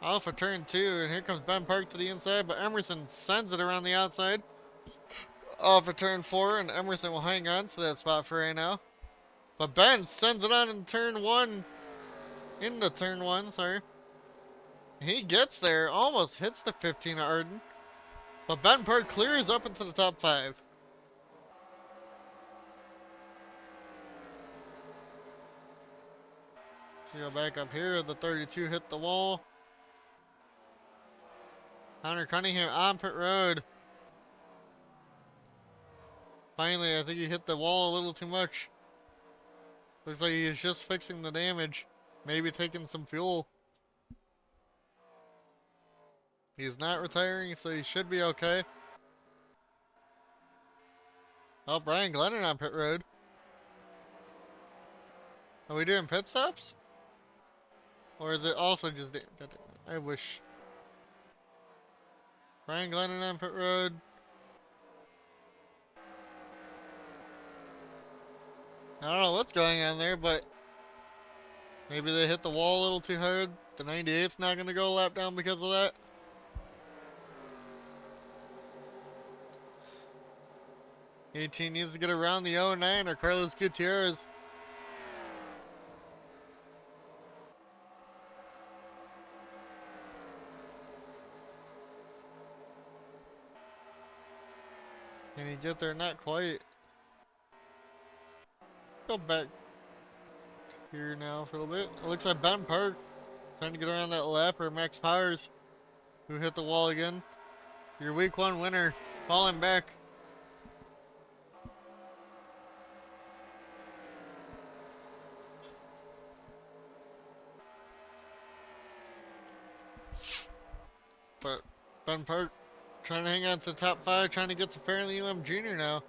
Off of turn 2, and here comes Ben Park to the inside, but Emerson sends it around the outside. Off of turn 4, and Emerson will hang on to that spot for right now. But Ben sends it on in turn 1. Into turn 1, sorry. He gets there, almost hits the 15 of Arden. But Ben Park clears up into the top 5. We go back up here, the 32 hit the wall. Connor Cunningham on pit road. Finally, I think he hit the wall a little too much. Looks like he's just fixing the damage. Maybe taking some fuel. He's not retiring, so he should be okay. Oh, Brian Glennon on pit road. Are we doing pit stops? Or is it also just... I wish. Brian Glennon on pit road. I don't know what's going on there, but maybe they hit the wall a little too hard. The 98's not going to go a lap down because of that. '18 needs to get around the 09 or Carlos Gutierrez. Can he get there? Not quite. Go back. here now for a little bit. It looks like Ben Park trying to get around that lap, or Max Powers, who hit the wall again. Your week one winner, falling back. But Ben Park trying to hang on to the top five, trying to get to Fairleigh UM Junior now.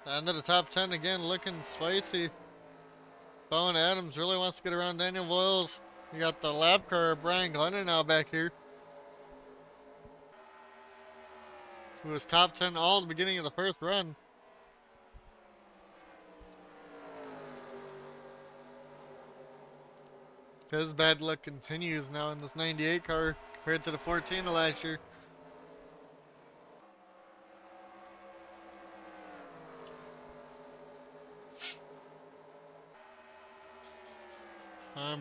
The end of the top 10 again, looking spicy. Bowen Adams really wants to get around Daniel Voiles. You got the lap car, Brian Glennon now back here, who was top 10 all at the beginning of the first run. His bad luck continues now in this 98 car compared to the 14 of last year.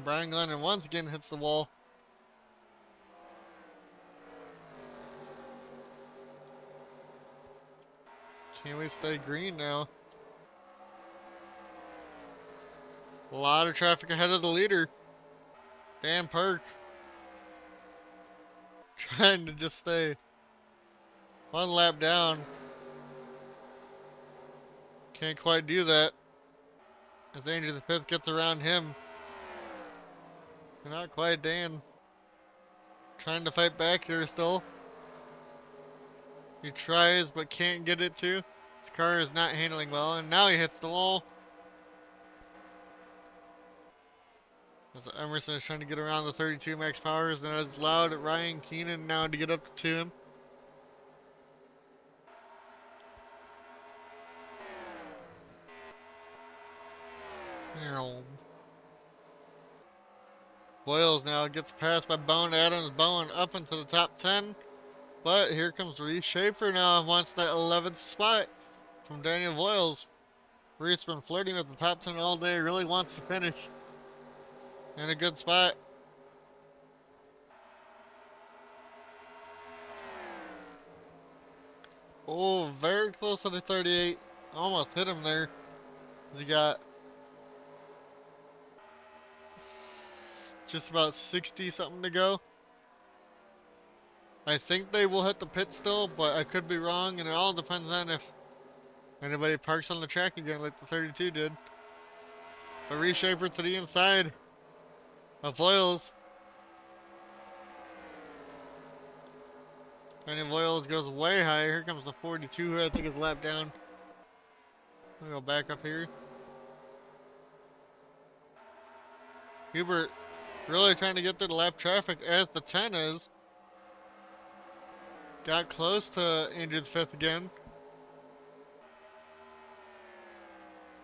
Brian Glennon once again hits the wall. Can't we stay green now? A lot of traffic ahead of the leader. Dan Park trying to just stay one lap down. Can't quite do that. As Andrew the Fifth gets around him. Not quite. Dan trying to fight back here still. He tries but can't get it to. His car is not handling well, and now he hits the wall. As Emerson is trying to get around the 32 Max Powers, and it's loud at Ryan Keenan now to get up to him. Boyles now gets passed by Bowen Adams. Bowen up into the top 10. But here comes Reese Schaefer now, wants that 11th spot from Daniel Voiles. Reese been flirting with the top 10 all day, really wants to finish in a good spot. Oh, very close to the 38. Almost hit him there. He got just about 60 something to go. I think they will hit the pit still, but I could be wrong, and it all depends on if anybody parks on the track again like the 32 did. A reshaper to the inside of Voiles. And Voiles goes way high. Here comes the 42, who I think is lapped down. We'll go back up here. Hubert really trying to get through the lap traffic as the 10 is. Got close to Andrew's 5th again.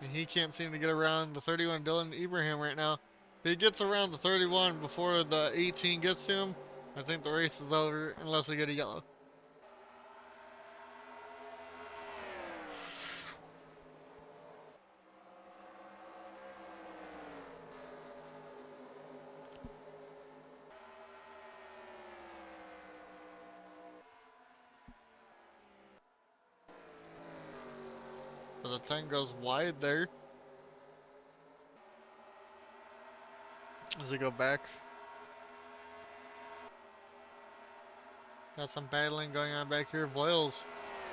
And he can't seem to get around the 31 Dylan Ibrahim right now. If he gets around the 31 before the 18 gets to him, I think the race is over unless we get a yellow. So the 10 goes wide there. As we go back. Got some battling going on back here. Voiles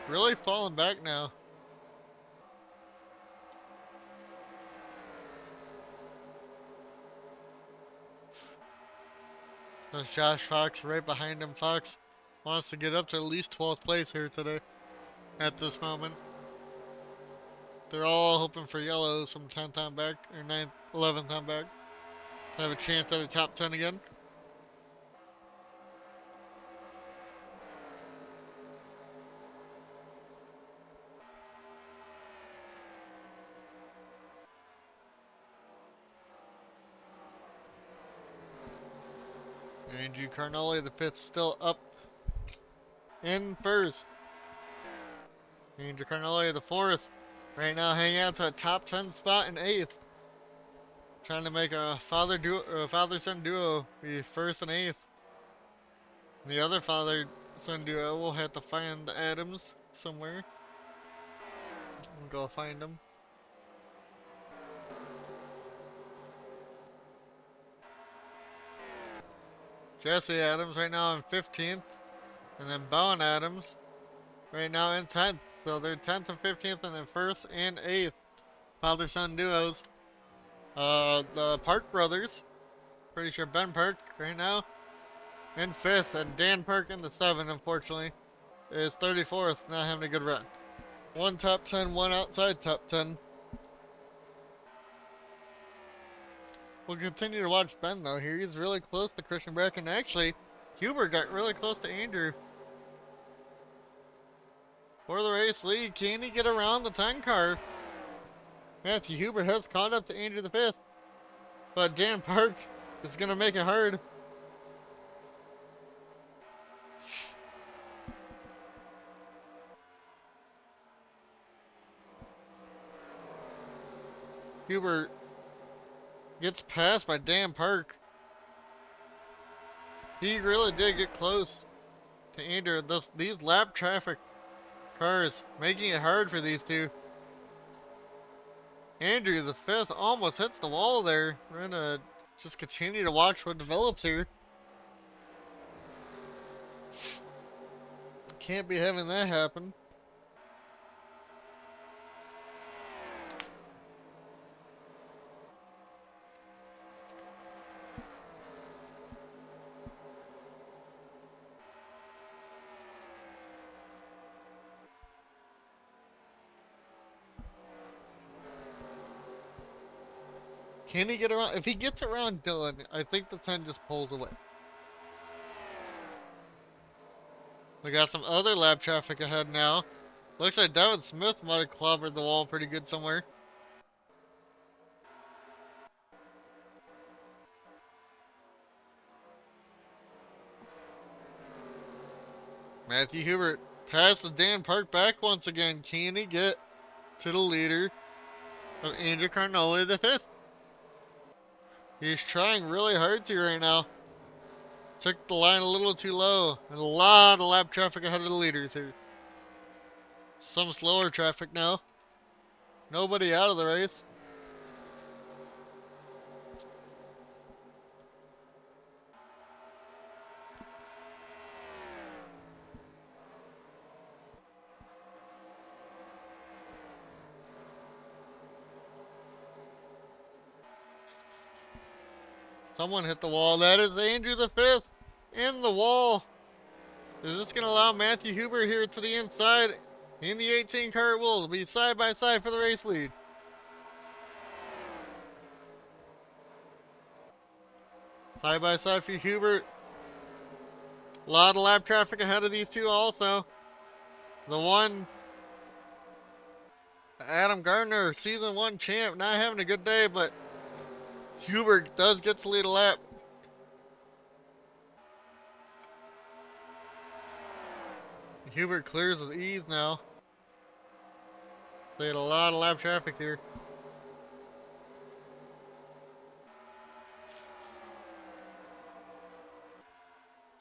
really falling back now. There's Josh Fox right behind him. Fox wants to get up to at least 12th place here today at this moment. They're all hoping for yellows from 10th on back, or 9th, 11th on back, to have a chance at a top 10 again. Andrew Carnoli, the 5th, still up in 1st. Andrew Carnoli, the 4th, right now hanging out to a top 10 spot in 8th. Trying to make a father-son duo be 1st and 8th. And the other father-son duo will have to find Adams somewhere. and go find him. Jesse Adams right now in 15th, and then Bowen Adams right now in 10th. So they're 10th and 15th, and then 1st and 8th. Father-son duos. The Park brothers, pretty sure Ben Park right now, in 5th, and Dan Park in the 7th, unfortunately, is 34th, not having a good run. One top 10, one outside top 10. We'll continue to watch Ben though here. He's really close to Christian Bracken. Actually, Huber got really close to Andrew. For the race lead, can he get around the 10 car? Matthew Huber has caught up to Andrew the 5th. But Dan Park is going to make it hard. Huber gets passed by Dan Park. He really did get close to Andrew. These lap traffic cars making it hard for these two. Andrew the 5th almost hits the wall there. We're gonna just continue to watch what develops here. Can't be having that happen. Can he get around? If he gets around Dylan, I think the 10 just pulls away. We got some other lap traffic ahead now. Looks like Devin Smith might have clobbered the wall pretty good somewhere. Matthew Hubert passes Dan Park back once again. Can he get to the leader of Andrew Carnoli the 5th? He's trying really hard to right now. Took the line a little too low. And a lot of lap traffic ahead of the leaders here. Some slower traffic now. Nobody out of the race. Someone hit the wall. That is Andrew the 5th in the wall. Is this going to allow Matthew Huber here to the inside? In the 18 car will be side by side for the race lead. Side by side for Hubert. A lot of lap traffic ahead of these two also. The one, Adam Gardner, season 1 champ, not having a good day, but Hubert does get to lead a lap. Hubert clears with ease now. They had a lot of lap traffic here.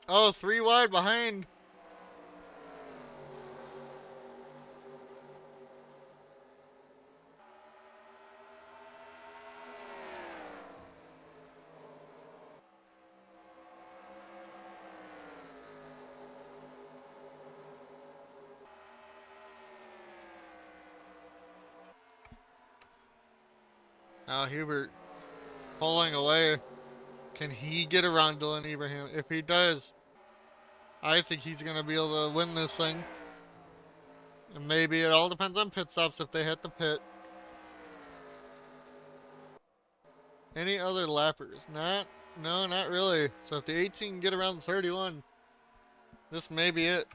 Oh, 3 wide behind. Now Hubert pulling away. Can he get around Dylan Ibrahim? If he does, I think he's going to be able to win this thing. And maybe it all depends on pit stops if they hit the pit. Any other lappers? No, not really. So if the 18 can get around the 31, this may be it.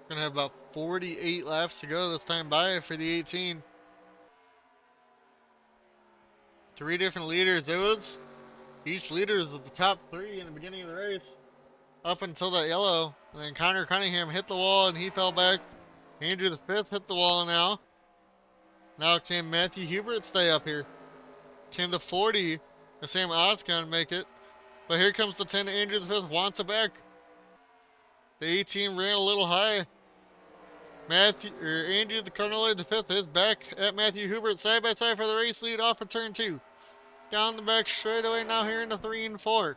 Gonna have about 48 laps to go this time by for the 18. 3 different leaders. Each leader is at the top 3 in the beginning of the race. Up until that yellow. And then Connor Cunningham hit the wall and he fell back. Andrew the 5th hit the wall now. Now can Matthew Hubert stay up here? Can the 40, the Sam Oscon, make it? But here comes the 10, Andrew the 5th wants it back. The 18 ran a little high. Andrew the Carnoli the 5th is back at Matthew Hubert side by side for the race lead off of turn 2. Down the back straightaway now here in the 3 and 4.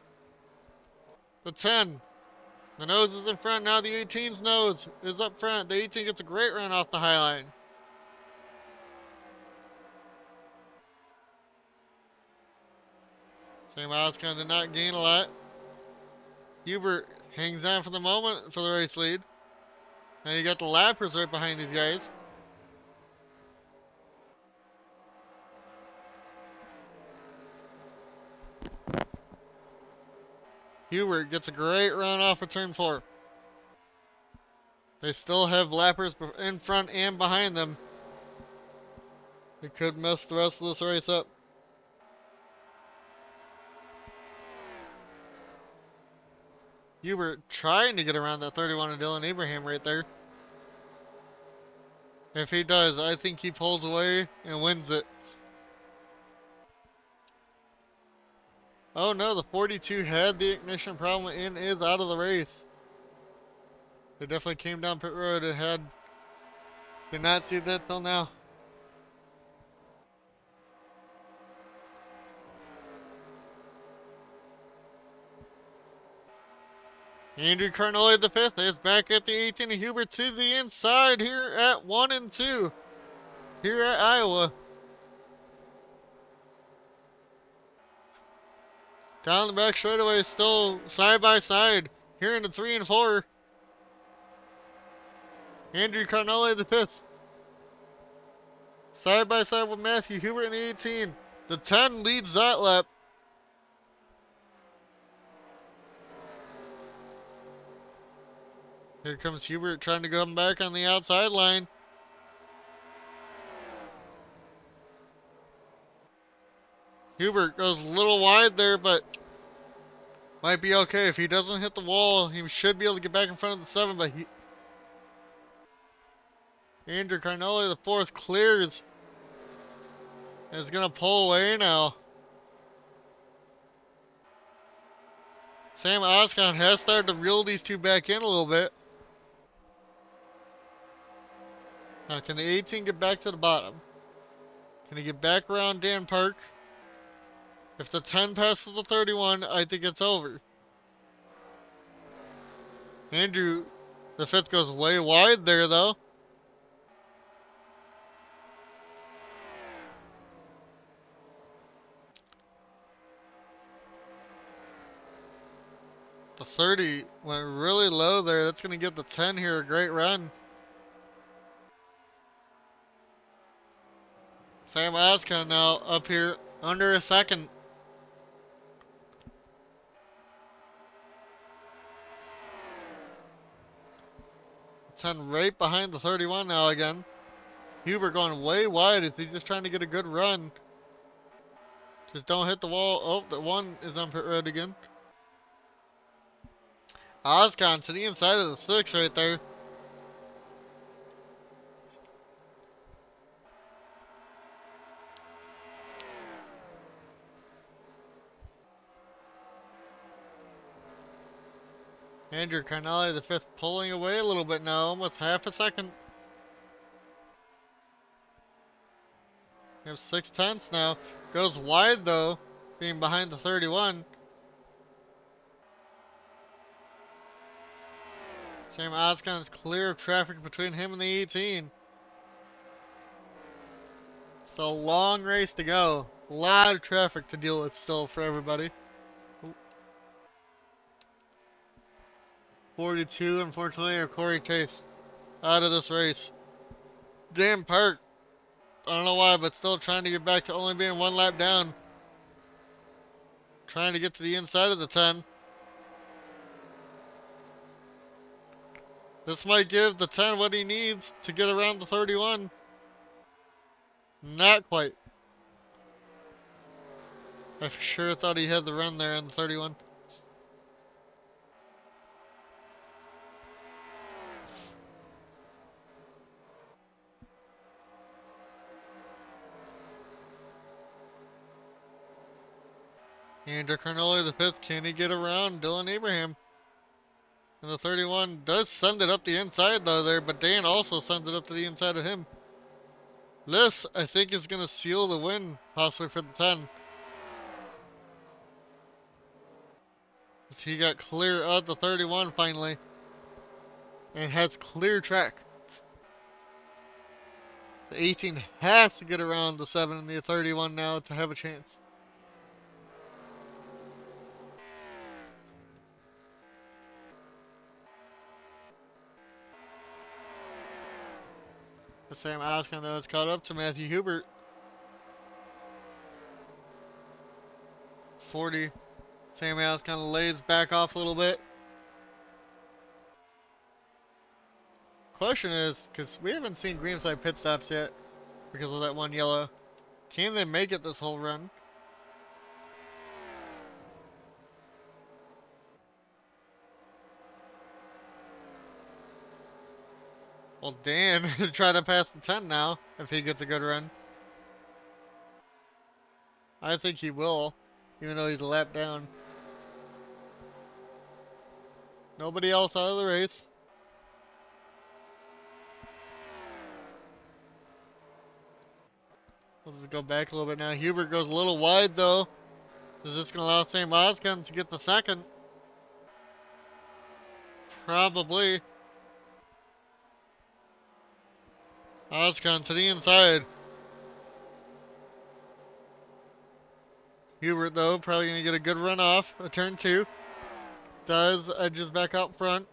The 10. The nose is in front. Now the 18's nose is up front. The 18 gets a great run off the high line. Sam Oscon did not gain a lot. Hubert hangs on for the moment for the race lead. Now you got the lappers right behind these guys. Hubert gets a great run off of turn 4. They still have lappers in front and behind them. They could mess the rest of this race up. Hubert trying to get around that 31 of Dylan Abraham right there. If he does, I think he pulls away and wins it. Oh no, the 42 had the ignition problem and is out of the race. They definitely came down pit road and did not see that till now. Andrew Carnoli the 5th is back at the 18 of Hubert to the inside here at 1 and 2 here at Iowa. Down the back straightaway, still side by side here in the 3 and 4. Andrew Carnoli the 5th side by side with Matthew Hubert in the 18. The 10 leads that lap. Here comes Hubert trying to come back on the outside line. Hubert goes a little wide there, but might be okay. If he doesn't hit the wall, he should be able to get back in front of the 7, but Andrew Carnoli the 4th clears and is going to pull away now. Sam Oscon has started to reel these two back in a little bit. Now, can the 18 get back to the bottom? Can he get back around Dan Park? If the 10 passes the 31, I think it's over. Andrew, the 5th, goes way wide there, though. The 30 went really low there. That's going to give the 10 here a great run. Sam Oscon now up here under a second. 10 right behind the 31 now again. Hubert going way wide. Is he just trying to get a good run? Just don't hit the wall. Oh, the 1 is on pit road again. Oscon to the inside of the 6 right there. Andrew Carnoli the 5th pulling away a little bit now, almost half a second. We have 6/10 now. Goes wide though, being behind the 31. Sam Oscon is clear of traffic between him and the 18. It's a long race to go. A lot of traffic to deal with still for everybody. 42, unfortunately, or Corey Chase out of this race. Dan Park, I don't know why, but still trying to get back to only being 1 lap down. Trying to get to the inside of the 10. This might give the 10 what he needs to get around the 31. Not quite. I for sure thought he had the run there on the 31. Andrew Carnoli the fifth, can he get around Dylan Abraham? And the 31 does send it up the inside though there, but Dan also sends it up to the inside of him. This, I think, is going to seal the win, possibly for the 10. As he got clear of the 31 finally, and has clear track. The 18 has to get around the 7 and the 31 now to have a chance. The Sam Oskin though is caught up to Matthew Hubert. 40. Sam Oskin lays back off a little bit. Question is, because we haven't seen greenside pit stops yet because of that one yellow. Can they make it this whole run? Well, Dan try to pass the 10 now if he gets a good run. I think he will, even though he's a lap down. Nobody else out of the race. We'll just go back a little bit now. Hubert goes a little wide though. Is this going to allow Sam Oskin to get the second? Probably. Oskin to the inside. Hubert though, probably going to get a good run off. A turn two. Does, edges back out front.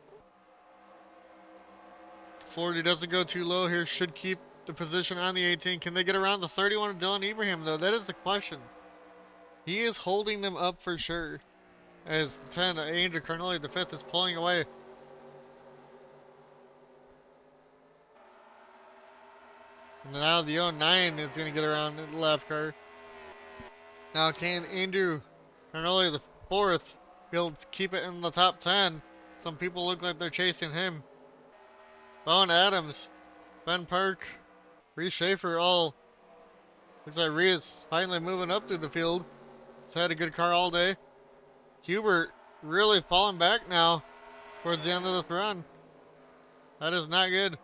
40 doesn't go too low here. Should keep the position on the 18. Can they get around the 31 of Dylan Abraham though? That is the question. He is holding them up for sure. As 10, Andrew Carnoli the fifth is pulling away. And now the 09 is going to get around the left car. Now can Andrew Carnoli the fourth be able to keep it in the top 10? Some people look like they're chasing him. Bowen Adams, Ben Park, Reese Schaefer all. Looks like Reese finally moving up through the field. He's had a good car all day. Hubert really falling back now towards the end of this run. That is not good.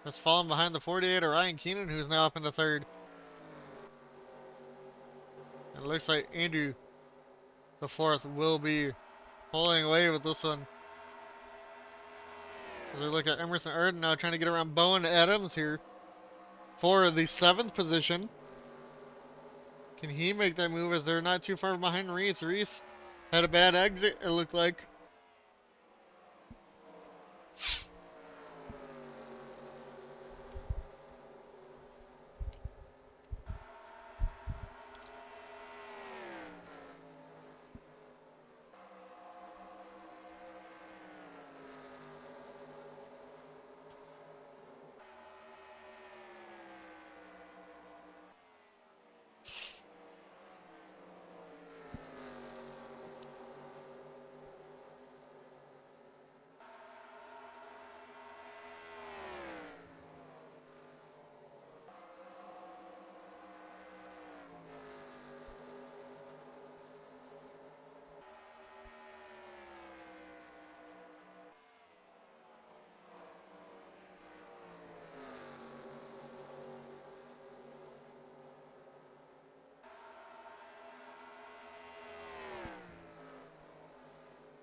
That's falling behind the 48 of Ryan Keenan, who's now up in the third. And it looks like Andrew the fourth will be pulling away with this one. As we look at Emerson Arden now trying to get around Bowen Adams here for the 7th position. Can he make that move as they're not too far behind Reese? Reese had a bad exit, it looked like.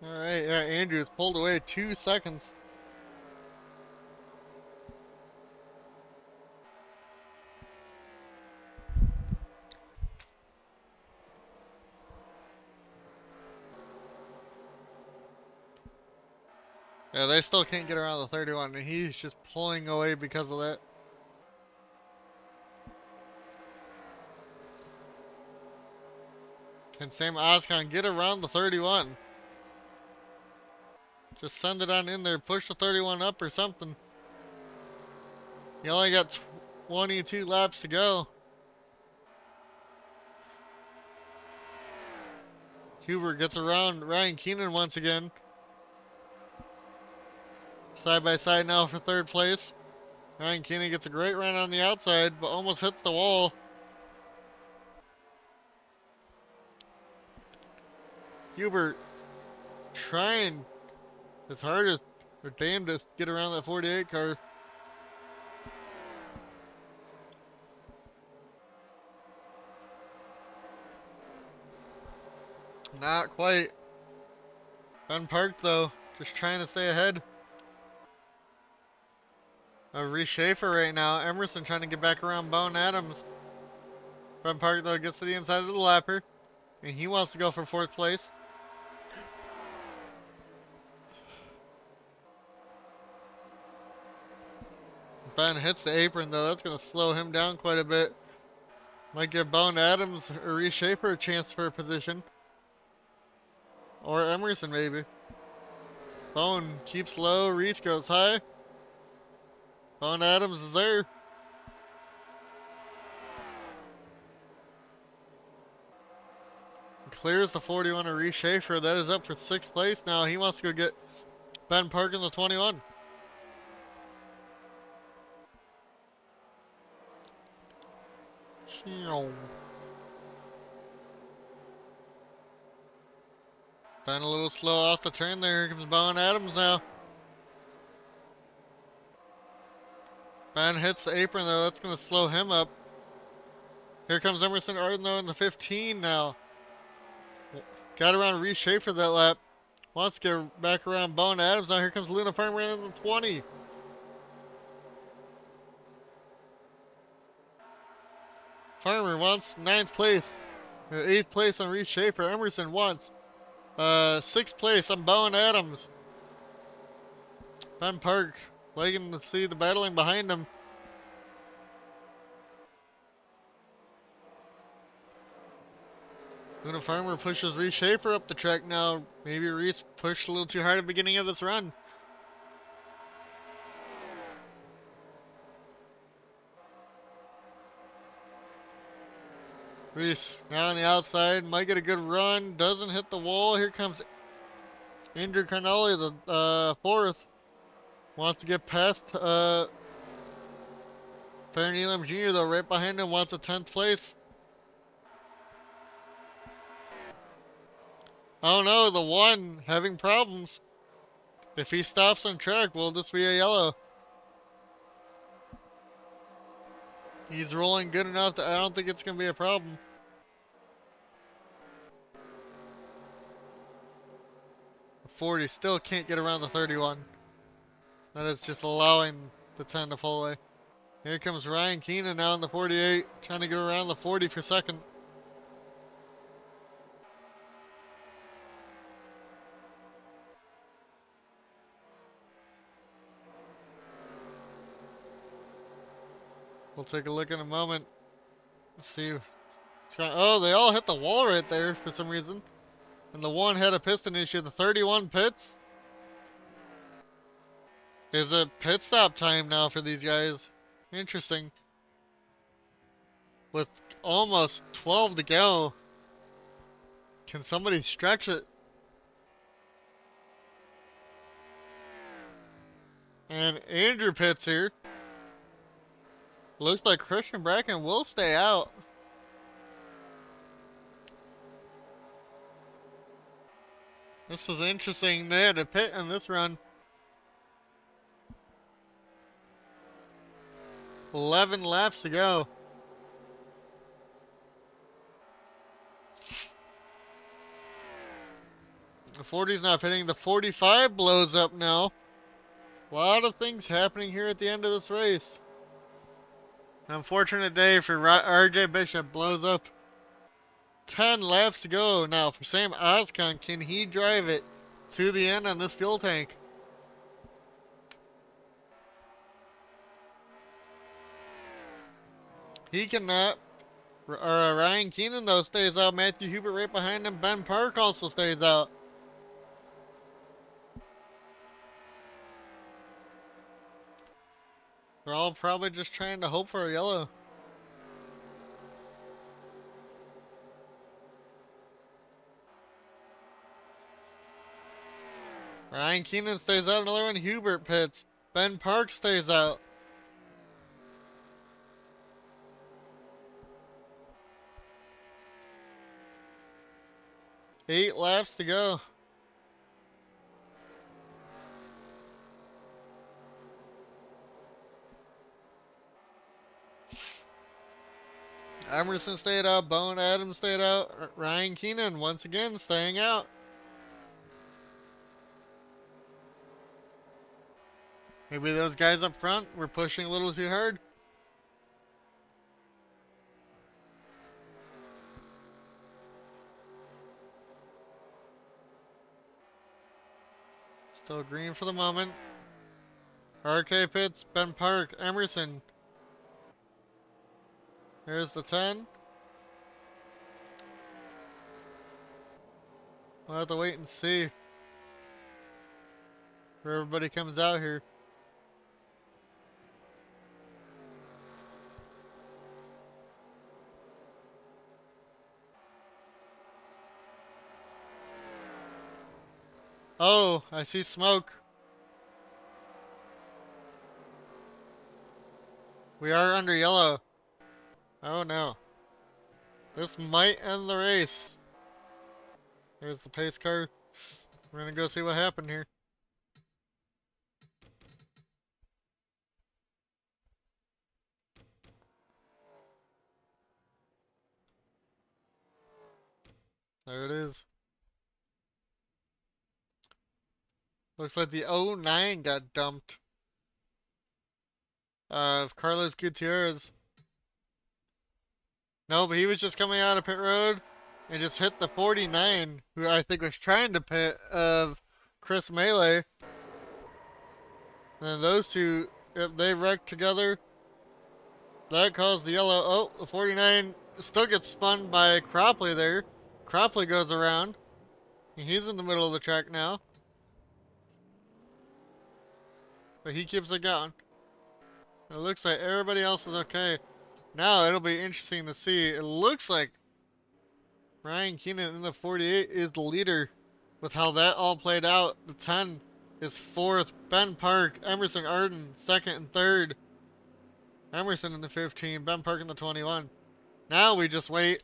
Alright, yeah, Andrews pulled away 2 seconds. Yeah, they still can't get around the 31, and he's just pulling away because of that. Can Sam Oscon get around the 31? Just send it on in there, push the 31 up or something. You only got 22 laps to go. Hubert gets around Ryan Keenan once again. side by side now for third place. Ryan Keenan gets a great run on the outside, but almost hits the wall. Hubert trying his hardest or damnedest to get around that 48 car. Not quite. Ben Park though, just trying to stay ahead. Reese Schaefer right now. Emerson trying to get back around Bone Adams. Ben Park though gets to the inside of the lapper, and he wants to go for fourth place. Ben hits the apron though. That's going to slow him down quite a bit. Might give Bone Adams or Reese Schaefer a chance for a position. Or Emerson maybe. Bone keeps low. Reese goes high. Bone Adams is there. Clears the 41 of Reese Schaefer. That is up for 6th place now. He wants to go get Ben Park in the 21. Ben a little slow off the turn there. Here comes Bone Adams now. Ben hits the apron though. That's going to slow him up. Here comes Emerson Arden though in the 15 now. Got around Reese Schaefer that lap. Wants to get back around Bone Adams. Now here comes Luna Farmer in the 20. Farmer wants 9th place. 8th place on Reese Schaefer. Emerson wants 6th place on Bone Adams. Ben Park liking to see the battling behind him. Luna Farmer pushes Reese Schaefer up the track now. Maybe Reese pushed a little too hard at the beginning of this run. Reese now on the outside, might get a good run, doesn't hit the wall. Here comes Andrew Carnelli, the 4th. Wants to get past Fair Neelam Jr. though, right behind him, wants a 10th place. Oh no, the 1 having problems. If he stops on track, will this be a yellow? He's rolling good enough that I don't think it's going to be a problem. The 40 still can't get around the 31. That is just allowing the 10 to pull away. Here comes Ryan Keenan now in the 48, trying to get around the 40 for second. We'll take a look in a moment. Let's see. Oh, they all hit the wall right there for some reason. And the 1 had a piston issue. The 31 pits. Is it pit stop time now for these guys? Interesting. With almost 12 to go. Can somebody stretch it? And Andrew pits here. Looks like Christian Bracken will stay out. This is interesting. They had a pit in this run. 11 laps to go. The 40's not pitting. The 45 blows up now. A lot of things happening here at the end of this race. An unfortunate day for RJ Bishop. Blows up. 10 laps to go now for Sam Oscon. Can he drive it to the end on this fuel tank? He cannot. Ryan Keenan though stays out. Matthew Hubert right behind him. Ben Park also stays out. They're all probably just trying to hope for a yellow. Ryan Keenan stays out. Another one. Hubert pits. Ben Park stays out. Eight laps to go. Emerson stayed out. Bone Adams stayed out. Ryan Keenan once again staying out. Maybe those guys up front were pushing a little too hard. Still green for the moment. RK Pitts, Ben Park, Emerson. There's the 10. We'll have to wait and see where everybody comes out here. Oh, I see smoke. We are under yellow. Oh no. This might end the race. There's the pace car. We're gonna go see what happened here. There it is. Looks like the 09 got dumped. Carlos Gutierrez. No, but he was just coming out of pit road and just hit the 49, who I think was trying to pit, of Chris Melee. And those two, if they wrecked together, that caused the yellow. Oh, the 49 still gets spun by Cropley there. Cropley goes around. He's in the middle of the track now. But he keeps it going. It looks like everybody else is okay. Now it'll be interesting to see. It looks like Ryan Keenan in the 48 is the leader with how that all played out. The 10 is fourth. Ben Park, Emerson Arden, second and third. Emerson in the 15, Ben Park in the 21. Now we just wait.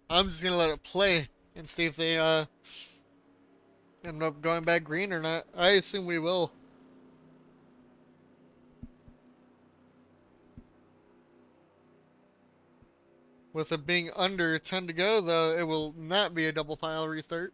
I'm just going to let it play and see if they end up going back green or not. I assume we will. With it being under 10 to go, though, it will not be a double file restart.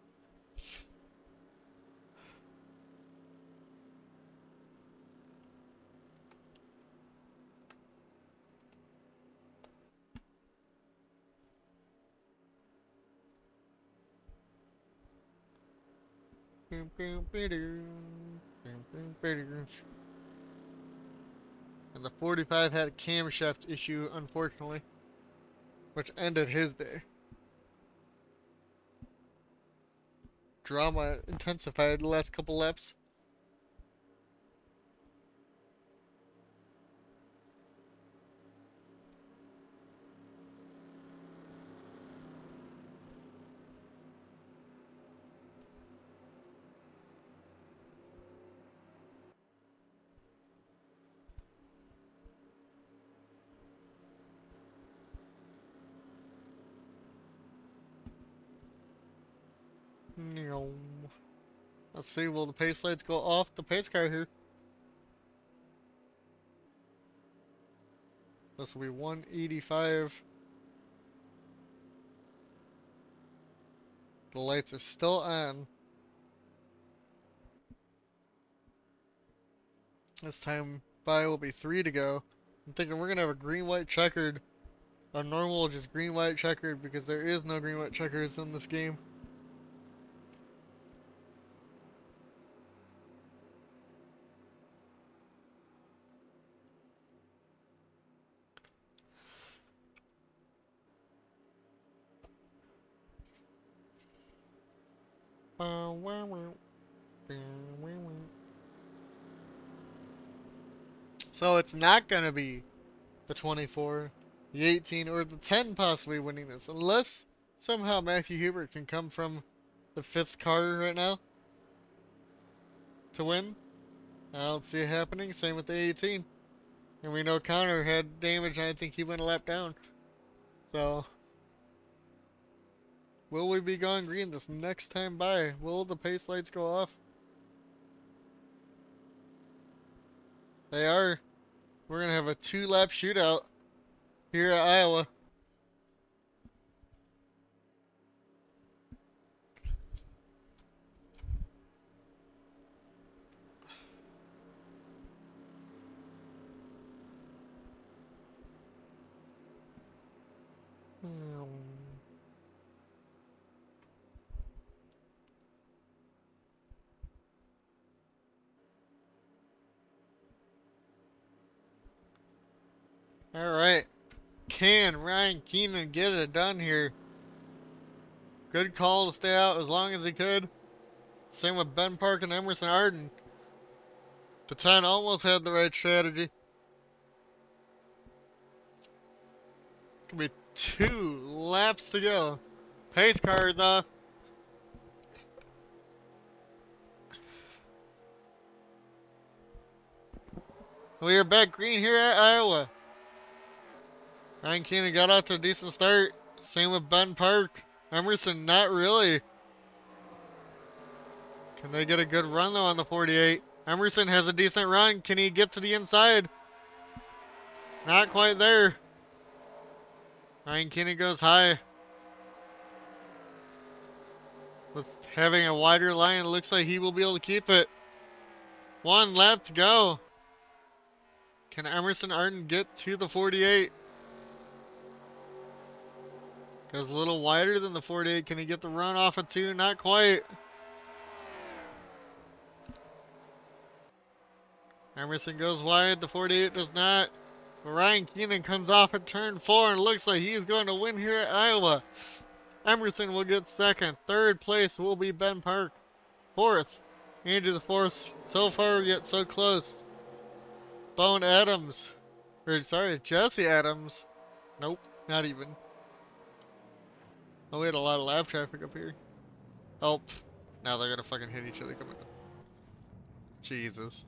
And the 45 had a camshaft issue, unfortunately, which ended his day. Drama intensified the last couple laps. Let's see, will the pace lights go off the pace car here? This will be 185. The lights are still on. This time by will be 3 to go. I'm thinking we're gonna have a green-white checkered. A normal just green-white checkered because there is no green-white checkers in this game. So it's not gonna be the 24, the 18, or the 10 possibly winning this, unless somehow Matthew Hubert can come from the 5th car right now. to win. I don't see it happening. Same with the 18. And we know Connor had damage, and I think he went a lap down. So, will we be going green this next time by? Will the pace lights go off? They are. We're going to have a 2-lap shootout here at Iowa. Alright. Can Ryan Keenan get it done here? Good call to stay out as long as he could. Same with Ben Park and Emerson Arden. The 10 almost had the right strategy. It's going to be 2 laps to go. Pace car is off. We are back green here at Iowa. Ryan Keenan got out to a decent start. Same with Ben Park. Emerson, not really. Can they get a good run though on the 48? Emerson has a decent run. Can he get to the inside? Not quite there. Ryan Keenan goes high. With having a wider line, it looks like he will be able to keep it. 1 lap to go. Can Emerson Arden get to the 48? Goes a little wider than the 48. Can he get the run off of 2? Not quite. Emerson goes wide. The 48 does not. But Ryan Keenan comes off at turn 4 and looks like he's going to win here at Iowa. Emerson will get second. Third place will be Ben Park. Fourth, Andrew the fourth. So far yet so close. Bone Adams. Or sorry, Jesse Adams. Nope, not even. Oh, we had a lot of lap traffic up here. Oh, now they're gonna fucking hit each other coming up. Jesus.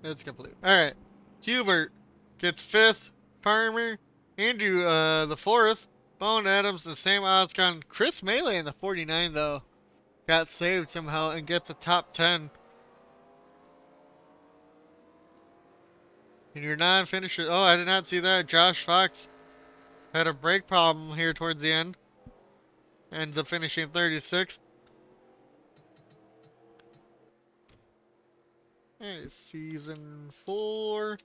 It's complete. Alright. Hubert gets 5th. Farmer. Andrew, the 4th. Bone Adams, the same odds gone. Chris Melee in the 49, though. Got saved somehow and gets a top 10. And your non-finisher. Oh, I did not see that. Josh Fox had a brake problem here towards the end. Ends up finishing 36th. Alright, season 4,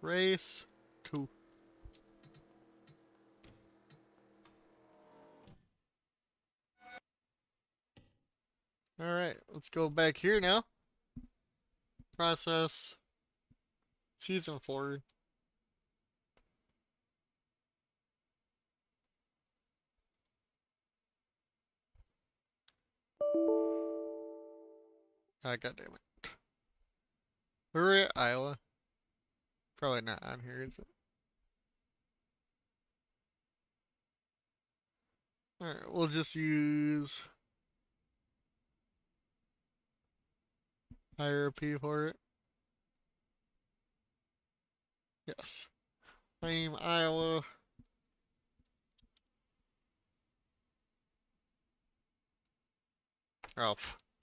race 2. Alright, let's go back here now. Process season 4. Ah, goddammit. We're at Iowa. Probably not on here, is it? Alright, we'll just use IRP for it. Yes. Claim Iowa. Oh,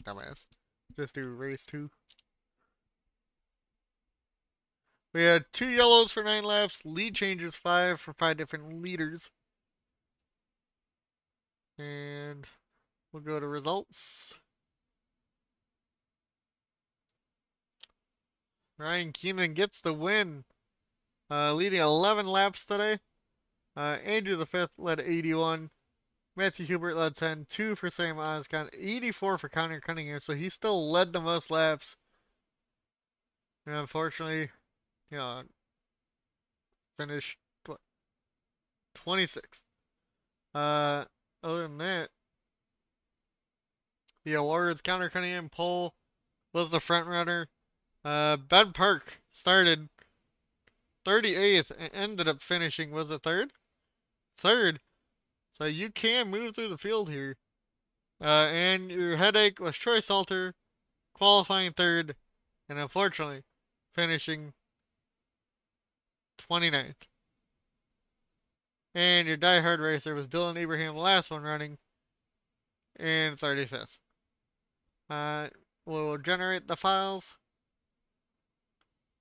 dumbass. Just do race 2. We had 2 yellows for 9 laps. Lead changes 5 for 5 different leaders. And we'll go to results. Ryan Keenan gets the win. Leading 11 laps today. Andrew the 5th led 81. Matthew Hubert led 10. 2 for Sam Oscon. 84 for Connor Cunningham. So he still led the most laps. And unfortunately, you know, finished what, 26th. Other than that, the awards, Connor Cunningham pole was the front runner. Ben Park started 38th and ended up finishing, was it third? Third. So you can move through the field here. And your headache was Troy Salter, qualifying third, and unfortunately, finishing 29th. And your diehard racer was Dylan Abraham, the last one running, in 35th. We'll generate the files.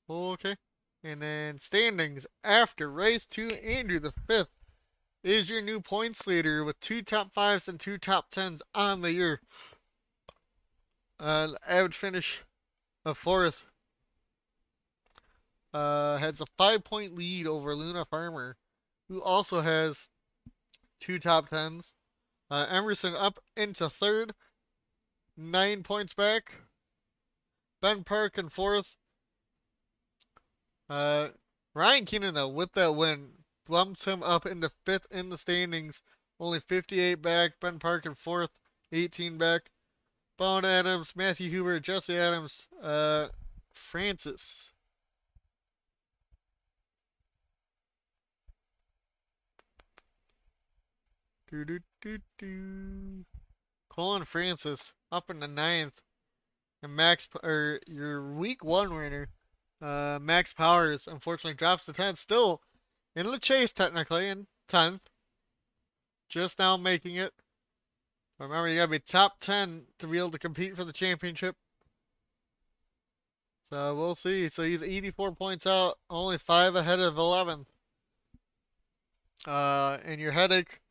Okay. And then standings after race 2, Andrew the 5th is your new points leader with 2 top 5s and 2 top 10s on the year. Average finish of 4th. Has a 5-point lead over Luna Farmer, who also has 2 top 10s. Emerson up into 3rd, 9 points back. Ben Park in 4th. Ryan Keenan, though, with that win, bumps him up into 5th in the standings. Only 58 back. Ben Park in 4th, 18 back. Bone Adams, Matthew Hubert, Jesse Adams, Francis. Colin Francis up in the 9th. And your week 1 winner, Max Powers, unfortunately drops to 10th. Still in the chase, technically, in 10th. Just now making it. Remember, you gotta be top 10 to be able to compete for the championship. So we'll see. So he's 84 points out, only 5 ahead of 11th. And your headache,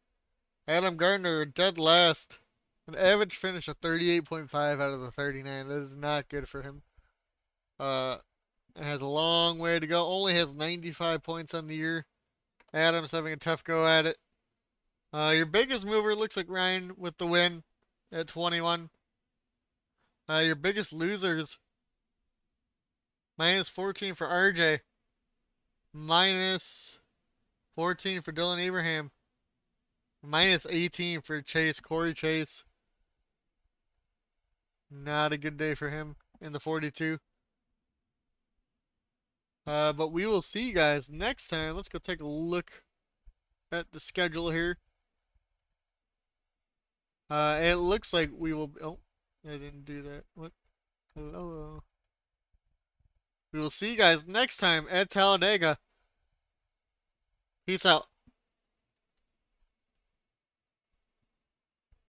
Adam Gardner, dead last. An average finish of 38.5 out of the 39. That is not good for him. It has a long way to go. Only has 95 points on the year. Adam's having a tough go at it. Your biggest mover looks like Ryan with the win at 21. Your biggest losers, minus 14 for RJ, minus 14 for Dylan Abraham, minus 18 for Corey Chase. Not a good day for him in the 42. But we will see you guys next time. Let's go take a look at the schedule here. It looks like we will. Oh, I didn't do that. What? Hello. We will see you guys next time at Talladega. Peace out.